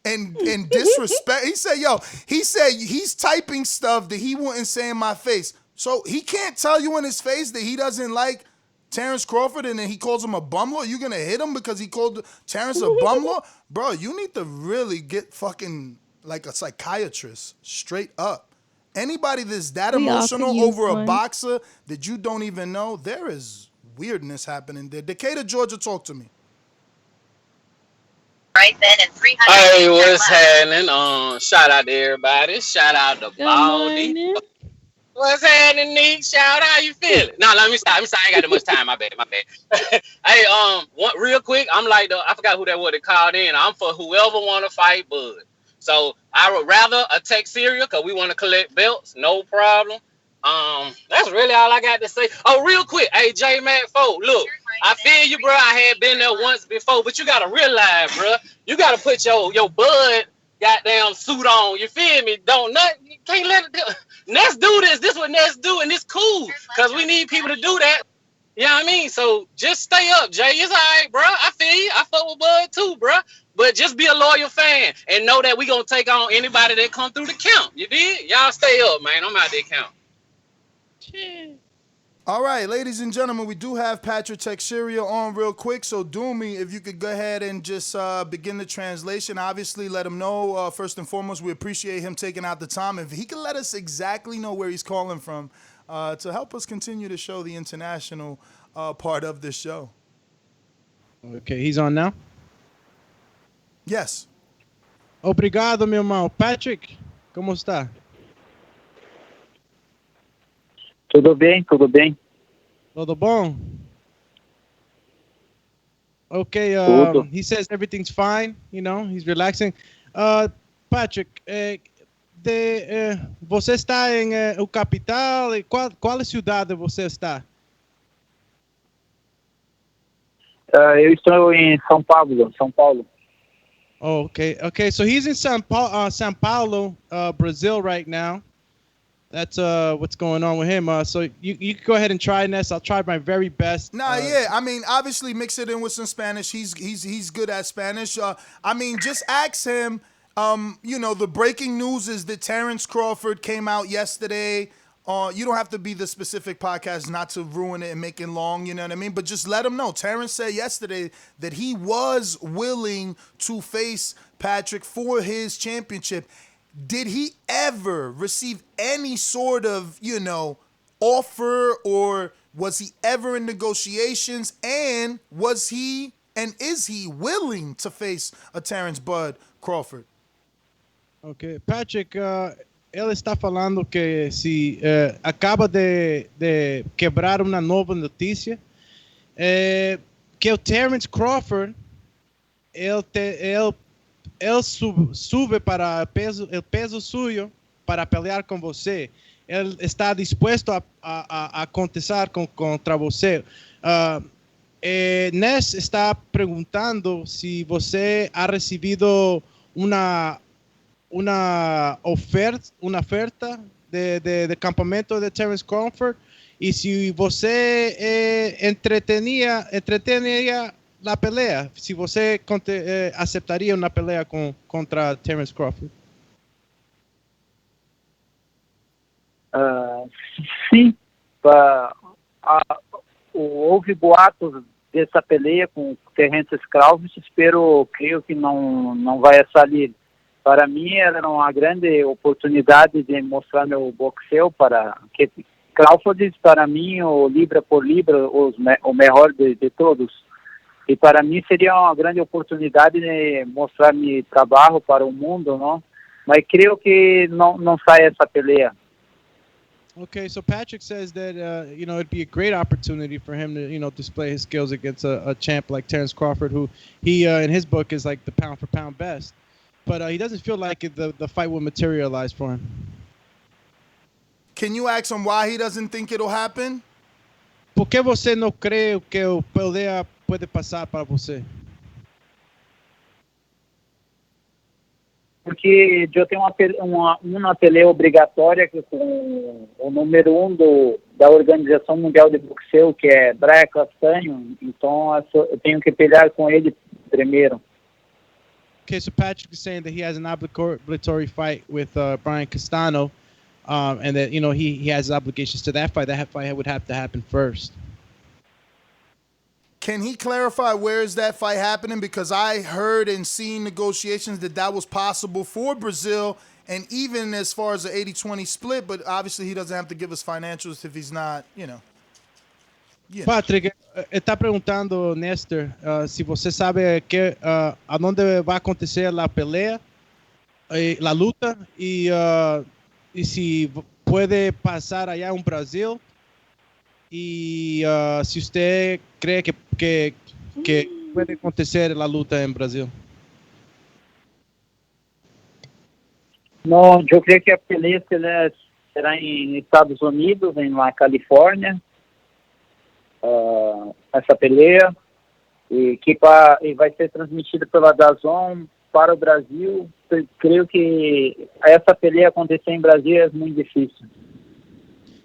and disrespect? He said he's typing stuff that he wouldn't say in my face. So he can't tell you in his face that he doesn't like Terence Crawford and then he calls him a bumler. You gonna hit him because he called Terence a bumler? Bro, you need to really get fucking like a psychiatrist straight up. Anybody that's that emotional over a boxer that you don't even know, there is weirdness happening there. Decatur, Georgia, talk to me. Right then, and 300. Hey, what's happening? Shout out to everybody. Shout out to Baldy. What's happening, Nick? Shout out. How you feeling? No, let me stop. I ain't got that much time. My bad. Hey, real quick, I'm like I forgot who that was that called in. I'm for whoever want to fight Bud. So I would rather a Teixeira because we want to collect belts. No problem. That's really all I got to say. Oh, real quick, hey, J-Mac 4, look, I feel you, bro. I had been there once before, but you gotta realize, bro, you gotta put your Bud goddamn suit on. You feel me? You can't let it. Nets do this. This what Nets do, and it's cool because we need people to do that. You know what I mean? So just stay up, Jay. It's all right, bro. I feel you. I fuck with Bud too, bro. But just be a loyal fan and know that we gonna take on anybody that come through the camp. You did? Y'all stay up, man. I'm out there count. All right, ladies and gentlemen, we do have Patrick Teixeira on real quick. So, Doomy, if you could go ahead and just begin the translation. Obviously, let him know, first and foremost, we appreciate him taking out the time. If he can let us exactly know where he's calling from to help us continue to show the international part of this show. Okay, he's on now? Yes. Obrigado, meu irmão. Patrick, como está? Tudo bem, tudo bem. Tudo bom? Okay, he says everything's fine, you know, he's relaxing. Patrick, você está em o capital? Qual cidade você está? Eu estou em São Paulo. Oh, okay. So he's in São Paulo, Brazil right now. That's what's going on with him. So you can go ahead and try this. I'll try my very best. Yeah. I mean, obviously mix it in with some Spanish. He's good at Spanish. I mean, just ask him. You know, the breaking news is that Terence Crawford came out yesterday. You don't have to be the specific podcast not to ruin it and make it long, you know what I mean? But just let him know. Terence said yesterday that he was willing to face Patrick for his championship. Did he ever receive any sort of, you know, offer, or was he ever in negotiations? And was he and is he willing to face a Terence Bud Crawford? Okay, Patrick, ele está falando que se acaba de quebrar uma nova notícia, que o Terence Crawford ele sube para o peso suyo para pelear com você. Ele está disposto a contestar contra você. Ness está perguntando se você ha recebido uma oferta de campamento de Terence Crawford, e se você entretenía la pelea, si você aceptaría una pelea contra Terence Crawford. Sim, houve boatos dessa peleia com Terence Crawford, creio que não vai sair. Para mim era uma grande oportunidade de mostrar meu boxeo que Crawford, para mim, o libra por libra, o melhor de todos. E para mim seria uma grande oportunidade de mostrar meu trabalho para o mundo, não? Mas creio que não sai essa peleia. Okay, so Patrick says that you know, it'd be a great opportunity for him to, you know, display his skills against a champ like Terence Crawford, who he in his book is like the pound for pound best, but he doesn't feel like the fight will materialize for him. Can you ask him why he doesn't think it'll happen? ¿Por qué você não cree que o pelea pode passar para você? Porque eu tenho uma peleia obrigatória com o número 1 da Organização Mundial de Boxeo, que é Brian Castanho, então eu tenho que pelear com ele primeiro. Okay, so Patrick is saying that he has an obligatory fight with Brian Castano, and that, you know, he has obligations to that fight. That fight would have to happen first. Can he clarify where is that fight happening? Because I heard and seen negotiations that was possible for Brazil, and even as far as the 80-20 split, but obviously he doesn't have to give us financials if he's not, you know. Patrick, está perguntando, Nestor, se você sabe que aonde vai acontecer a pelea, a luta, e se pode passar allá em Brasil, e se você cree que pode acontecer a luta em Brasil. Não, eu creio que a peleia será em Estados Unidos, na Califórnia, essa peleia, e vai ser transmitida pela Dazn para o Brasil. Eu creio que essa peleia acontecer em Brasil é muito difícil.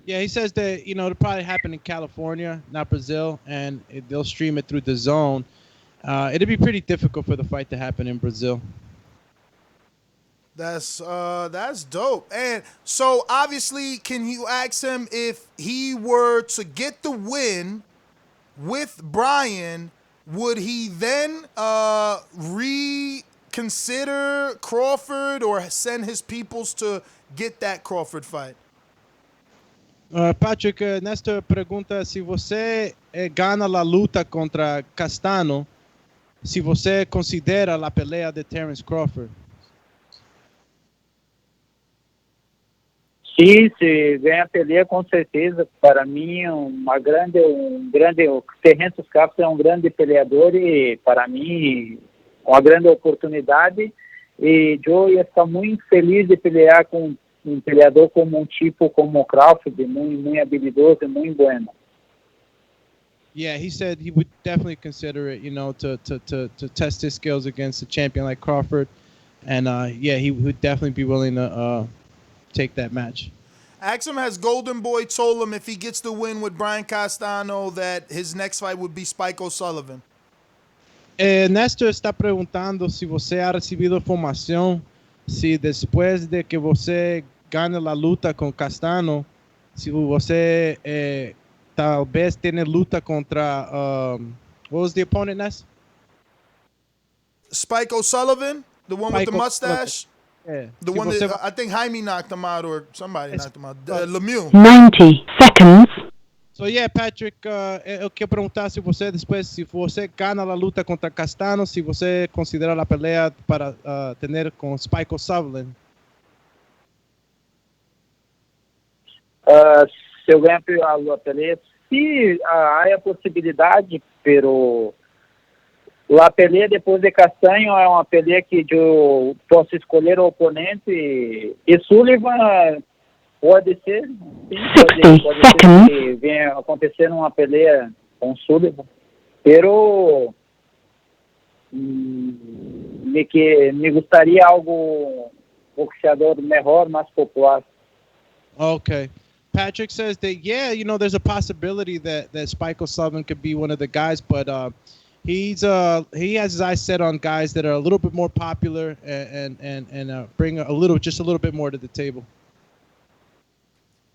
Yeah, he says that, you know, it'll probably happen in California, not Brazil, and they'll stream it through Dazn. It'd be pretty difficult for the fight to happen in Brazil. That's dope. And so obviously, can you ask him if he were to get the win with Brian, would he then reconsider Crawford or send his peoples to get that Crawford fight? Patrick, Nestor pergunta se você gana a luta contra Castano, se você considera a pelea de Terence Crawford. Sim, se ganha a peleia, com certeza. Para mim, um grande, o Terence Crawford é um grande peleador e, para mim, uma grande oportunidade. E eu ia estar muito feliz de pelear com um peleador como um tipo como o Crawford, muito habilidoso e muito bueno. Yeah, he said he would definitely consider it, to test his skills against a champion like Crawford. And, yeah, he would definitely be willing to take that match. Axum, has Golden Boy told him if he gets the win with Brian Castano that his next fight would be Spike O'Sullivan? Nestor está perguntando se você ha recebido informação se depois de que você gane a luta com Castano, se você talvez tenha luta contra what was the opponent, Ness? Spike O'Sullivan, the one with the mustache. Yeah. The one that I think Jaime knocked him out, or somebody knocked him out. Lemieux. 90 seconds. So yeah, Patrick, eu quero perguntar se você depois, se você gana a luta contra Castano, se você considera a pelea para ter com Spike O'Sullivan. Se eu ganhar a peleia, se há a possibilidade, pero a peleia depois de Castanho é uma peleia que eu posso escolher o oponente e Sullivan pode ser, sim, pode ser que venha acontecer uma peleia com Sullivan, pero me gostaria algo boxeador melhor, mais popular. Okay. Patrick says that, yeah, there's a possibility that Spike O'Sullivan could be one of the guys, but he has his eyes set on guys that are a little bit more popular and bring just a little bit more to the table.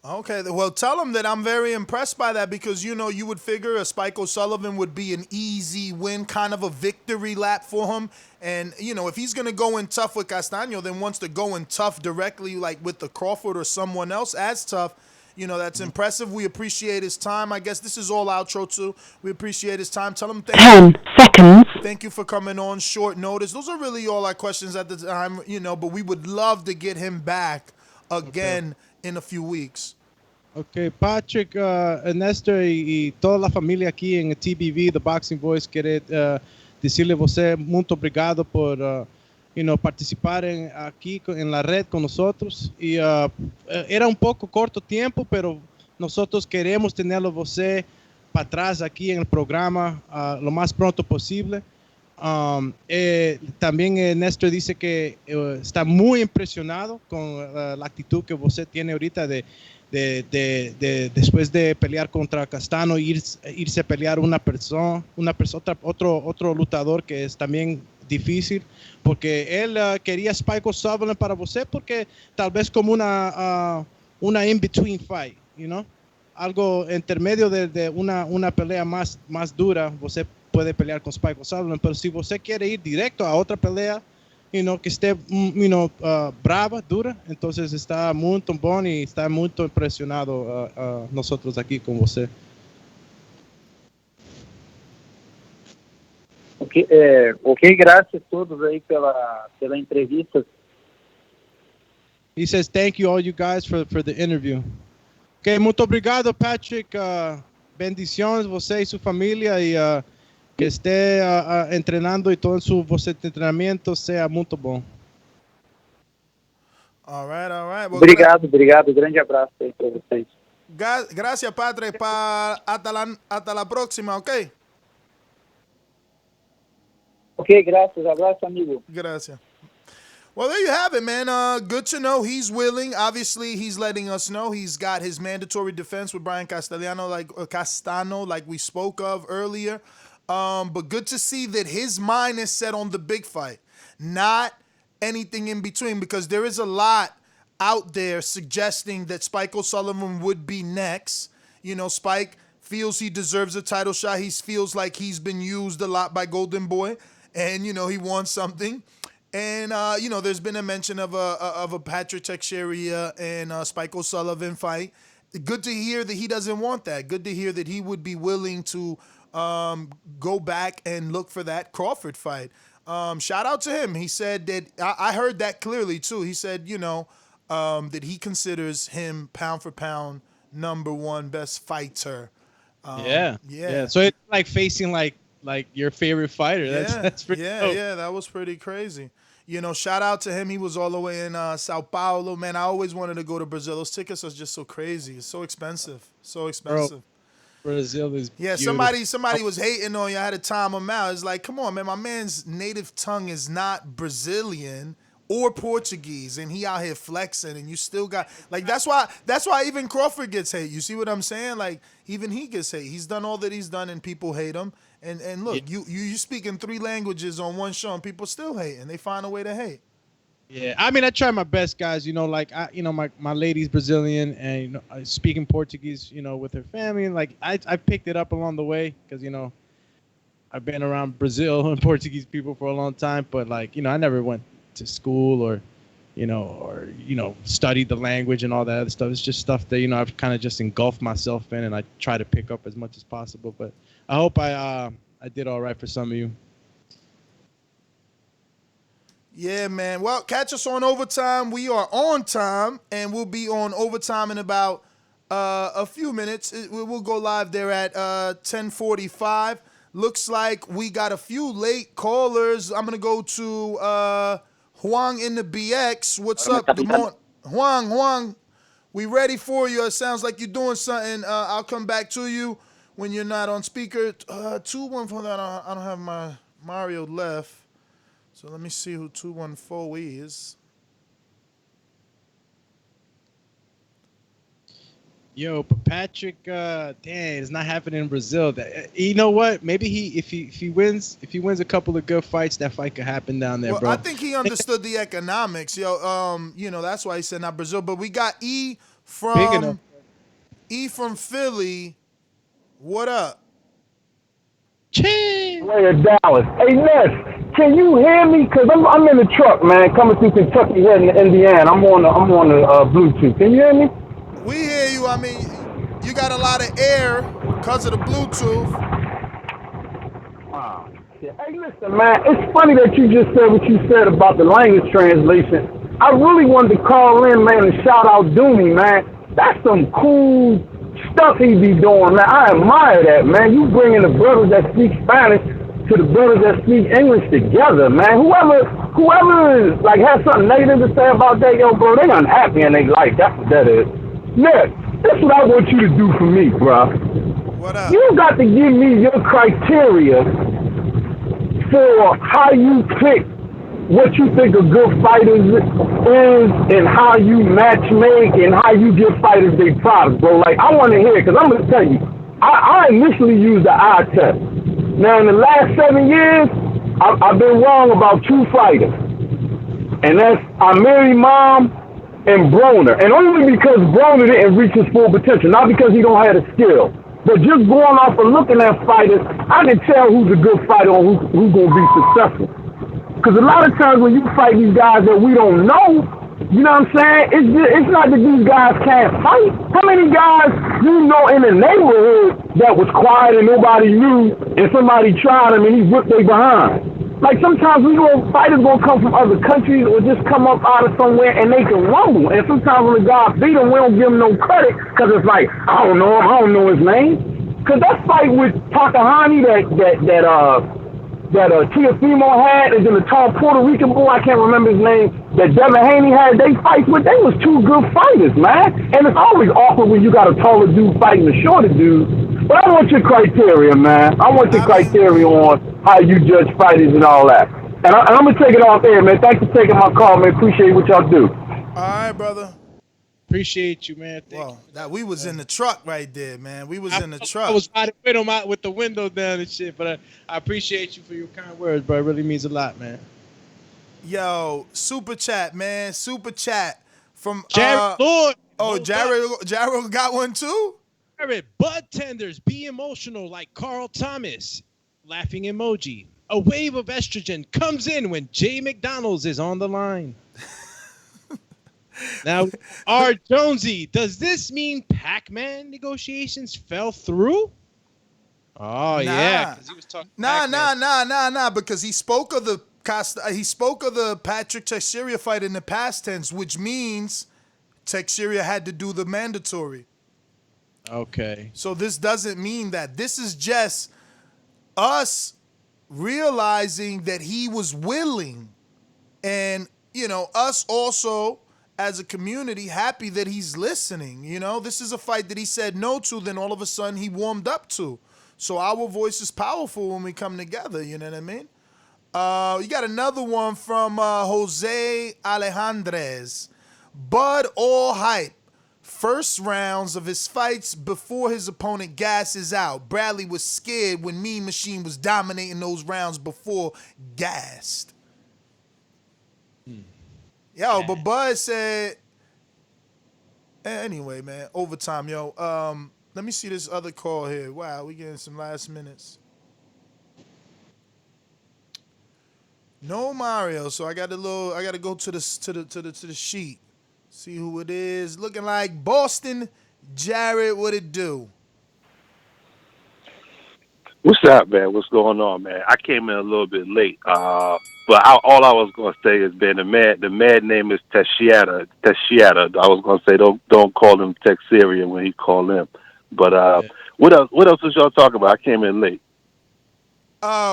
Okay, well, tell him that I'm very impressed by that because, you would figure a Spike O'Sullivan would be an easy win, kind of a victory lap for him. And, if he's going to go in tough with Castaño, then wants to go in tough directly, like with the Crawford or someone else as tough. That's impressive. We appreciate his time. I guess this is all outro too. We appreciate his time. Tell him 10 seconds. Thank you for coming on short notice. Those are really all our questions at the time, but we would love to get him back again in a few weeks. Okay, Patrick, Nestor y toda la familia aquí en TBV, The Boxing Voice, quiere decirle a você muito obrigado por participar aquí en la red con nosotros. Y era un poco corto tiempo, pero nosotros queremos tenerlo você para atrás aquí en el programa lo más pronto posible. También Néstor dice que está muy impresionado con la actitud que você tiene ahorita de después de pelear contra Castano, irse a pelear otro lutador que es también difícil, porque él quería Spike O'Sullivan para você, porque tal vez como una in-between fight, algo intermedio de una pelea más dura, você puede pelear con Spike O'Sullivan, pero si você quiere ir directo a otra pelea, que esté brava, dura, entonces está muy bom y está muy impresionado nosotros aquí con você. Ok, graças a todos aí pela entrevista. He says thank you all you guys for the interview. Ok, muito obrigado, Patrick. Bendiciones você e sua família e que esté entrenando y todo en su entrenamiento sea muy bom. All right. Well, obrigado. Grande abraço aí para vocês. Gracias, Padre. Hasta la próxima, ok? Ok, gracias. Abraço, amigo. Gracias. Well, there you have it, man. Good to know he's willing. Obviously, he's letting us know he's got his mandatory defense with Brian Castano, like we spoke of earlier. But good to see that his mind is set on the big fight, not anything in between, because there is a lot out there suggesting that Spike O'Sullivan would be next. You know, Spike feels he deserves a title shot. He feels like he's been used a lot by Golden Boy, and, you know, he wants something. And, you know, there's been a mention of a Patrick Teixeira and Spike O'Sullivan fight. Good to hear that he doesn't want that. Good to hear that he would be willing to go back and look for that Crawford fight. Shout out to him. He said that, I heard that clearly too. He said, you know, that he considers him pound for pound #1 best fighter. Yeah. So it's like facing like your favorite fighter. That's pretty dope. Yeah, that was pretty crazy. You know, shout out to him. He was all the way in Sao Paulo. Man, I always wanted to go to Brazil. Those tickets are just so crazy. It's so expensive. So expensive. Bro, Brazil is yeah, beautiful. somebody was hating on you. I had to time him out. It's like, come on, man. My man's native tongue is not Brazilian or Portuguese, and he out here flexing, and you still got like that's why even Crawford gets hate. You see what I'm saying? Like even he gets hate. He's done all that he's done, and people hate him. And look, you speak in 3 languages on one show, and people still hate, and they find a way to hate. Yeah, I mean, I try my best, guys. You know, like my lady's Brazilian, and you know, speaking Portuguese, you know, with her family, and like I picked it up along the way because you know, I've been around Brazil and Portuguese people for a long time, but like you know, I never went to school or studied the language and all that other stuff. It's just stuff that, you know, I've kind of just engulfed myself in, and I try to pick up as much as possible. But I hope I did all right for some of you. Yeah, man. Well, catch us on Overtime. We are on time, and we'll be on Overtime in about a few minutes. We'll go live there at 10:45. Looks like we got a few late callers. I'm going to go to Huang in the BX. What's up? Good morning. Huang, we ready for you. It sounds like you're doing something. I'll come back to you when you're not on speaker. 214, I don't have my Mario left. So let me see who 214 is. Yo, but Patrick, it's not happening in Brazil. You know what? Maybe if he wins a couple of good fights, that fight could happen down there, bro. I think he understood the economics, yo. You know, that's why he said not Brazil. But we got E from Philly. What up? Way of Dallas. Hey, Ness, can you hear me? Cause I'm in the truck, man, coming through Kentucky, heading to Indiana. I'm on the Bluetooth. Can you hear me? We hear you. I mean, you got a lot of air because of the Bluetooth. Wow. Yeah. Hey, listen, man, it's funny that you just said what you said about the language translation. I really wanted to call in, man, and shout out Dooney, man. That's some cool stuff he be doing, man. I admire that, man. You bringing the brothers that speak Spanish to the brothers that speak English together, man. Whoever like has something negative to say about that, yo, bro, they unhappy in their life. That's what that is. Nick, that's what I want you to do for me, bro. What up? You got to give me your criteria for how you pick what you think a good fighter is and how you match make and how you give fighters their products, bro. Like, I want to hear it, because I'm going to tell you, I initially used the eye test. Now, in the last 7 years, I've been wrong about 2 fighters. And that's Amiri Mom and Broner. And only because Broner didn't reach his full potential, not because he don't have the skill. But just going off of looking at fighters, I can tell who's a good fighter and who's going to be successful. Because a lot of times when you fight these guys that we don't know, you know what I'm saying? It's not that these guys can't fight. How many guys you know in the neighborhood that was quiet and nobody knew, and somebody tried him and he whipped their behind? Like, sometimes fighters gonna come from other countries or just come up out of somewhere and they can rumble. And sometimes when the guy beat him, we don't give him no credit because it's like, I don't know him, I don't know his name. Because that fight with Takahani that Teofimo had, and then the tall Puerto Rican boy, I can't remember his name, that Devin Haney had, they fights with, they was 2 good fighters, man. And it's always awkward when you got a taller dude fighting a shorter dude. But I want your criteria, man. I want your criteria on how you judge fighters and all that. And I'm going to take it off there, man. Thanks for taking my call, man. Appreciate what y'all do. All right, brother. Appreciate you, man. Thank Well, that we was in the truck right there, man. We was in the truck. I was riding with him out with the window down and shit, but I appreciate you for your kind words, bro. It really means a lot, man. Yo, super chat, man. Super chat from Jared Lord. Oh, Jared got one too? Jared, bud tenders, be emotional like Carl Thomas. Laughing emoji. A wave of estrogen comes in when Jay McDonald's is on the line. Now, R. Jonesy, does this mean Pac-Man negotiations fell through? Oh, yeah. Because he was talking Nah, because he spoke of the Patrick Teixeira fight in the past tense, which means Teixeira had to do the mandatory. Okay. So this doesn't mean that. This is just us realizing that he was willing, and, you know, us also as a community happy that he's listening. You know, this is a fight that he said no to, then all of a sudden he warmed up to. So our voice is powerful when we come together, you know what I mean? You got another one from Jose Alejandrez. Bud all hype. First rounds of his fights before his opponent gasses out. Bradley was scared when Mean Machine was dominating those rounds before gassed. Yo, but Bud said, anyway, man, overtime, yo. Let me see this other call here. Wow, we getting some last minutes. No Mario, so I got to go to the sheet. See who it is. Looking like Boston Jared. What it do? What's up, man? What's going on, man? I came in a little bit late, but all I was going to say is, man, the man name is Teixeira. Teixeira. I was going to say don't call him Teixeira when he called him. But what else was y'all talking about? I came in late.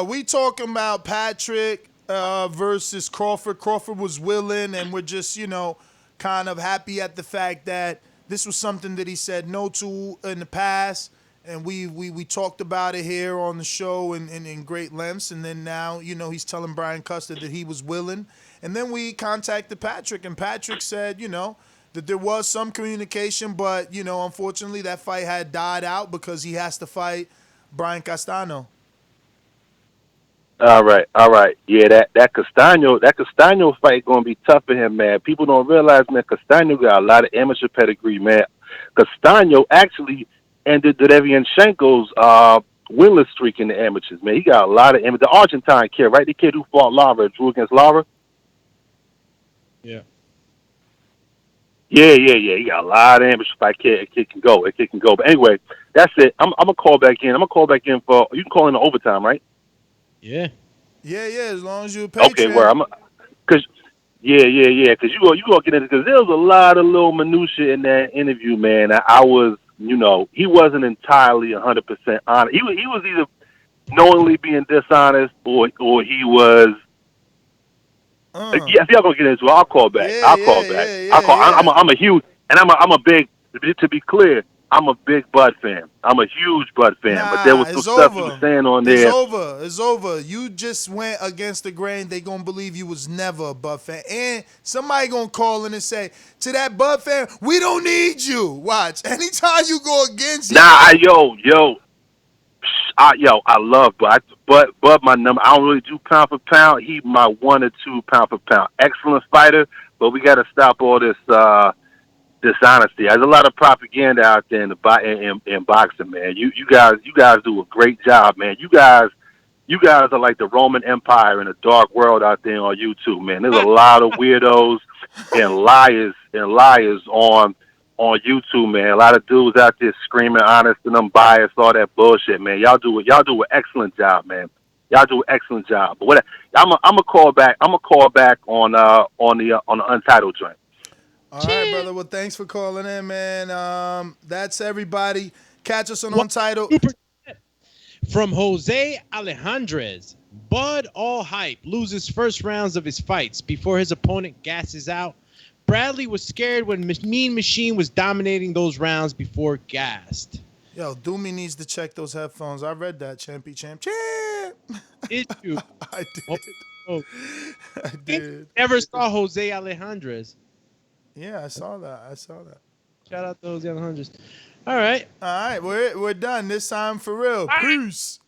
We talking about Patrick versus Crawford. Crawford was willing, and we're just, you know, kind of happy at the fact that this was something that he said no to in the past. And we talked about it here on the show in great lengths. And then now, you know, he's telling Brian Custer that he was willing. And then we contacted Patrick, and Patrick said, you know, that there was some communication, but, you know, unfortunately that fight had died out because he has to fight Brian Castano. All right. Yeah, that Castano fight gonna be tough for him, man. People don't realize, man, Castano got a lot of amateur pedigree, man. Castano actually ended Derevianchenko's winless streak in the amateurs, man. He got a lot of the Argentine kid, right? The kid who fought Lara, drew against Lara. Yeah. Yeah. He got a lot of amateur fight. Kid can go. It can go. But anyway, that's it. I'm gonna call back in. For you can call in the overtime, right? Yeah. Yeah. As long as you pay. Okay, where because you gonna get into, because there was a lot of little minutia in that interview, man. I was, you know, he wasn't entirely 100% honest. He was either knowingly being dishonest or he was. Yes, y'all gonna get into it. I'll call back. I'm a huge, and I'm a big. To be clear, I'm a big Bud fan. I'm a huge Bud fan. But there was some stuff you were saying on there. It's over. You just went against the grain. They gonna believe you was never a Bud fan. And somebody gonna call in and say, to that Bud fan, we don't need you. Watch. Anytime you go against I love Bud. Bud, my number. I don't really do pound for pound. He my 1 or 2 pound for pound. Excellent fighter, but we got to stop all this dishonesty. There's a lot of propaganda out there in boxing, man. You guys do a great job, man. You guys are like the Roman Empire in a dark world out there on YouTube, man. There's a lot of weirdos and liars on YouTube, man. A lot of dudes out there screaming honest and unbiased, all that bullshit, man. Y'all do an excellent job, man. Y'all do an excellent job. But I'm a call back. I'm a call back on the Untitled joint. All right, brother. Well, thanks for calling in, man. That's everybody. Catch us on Untitled. From Jose Alejandrez. Bud all hype, loses first rounds of his fights before his opponent gasses out. Bradley was scared when Mean Machine was dominating those rounds before gassed. Yo, Doomy needs to check those headphones. I read that, Champy Champ. Did you? I did. I did. Never saw Jose Alejandrez. Yeah, I saw that. Shout out those young hundreds. All right. All right, we're done this time for real. Peace.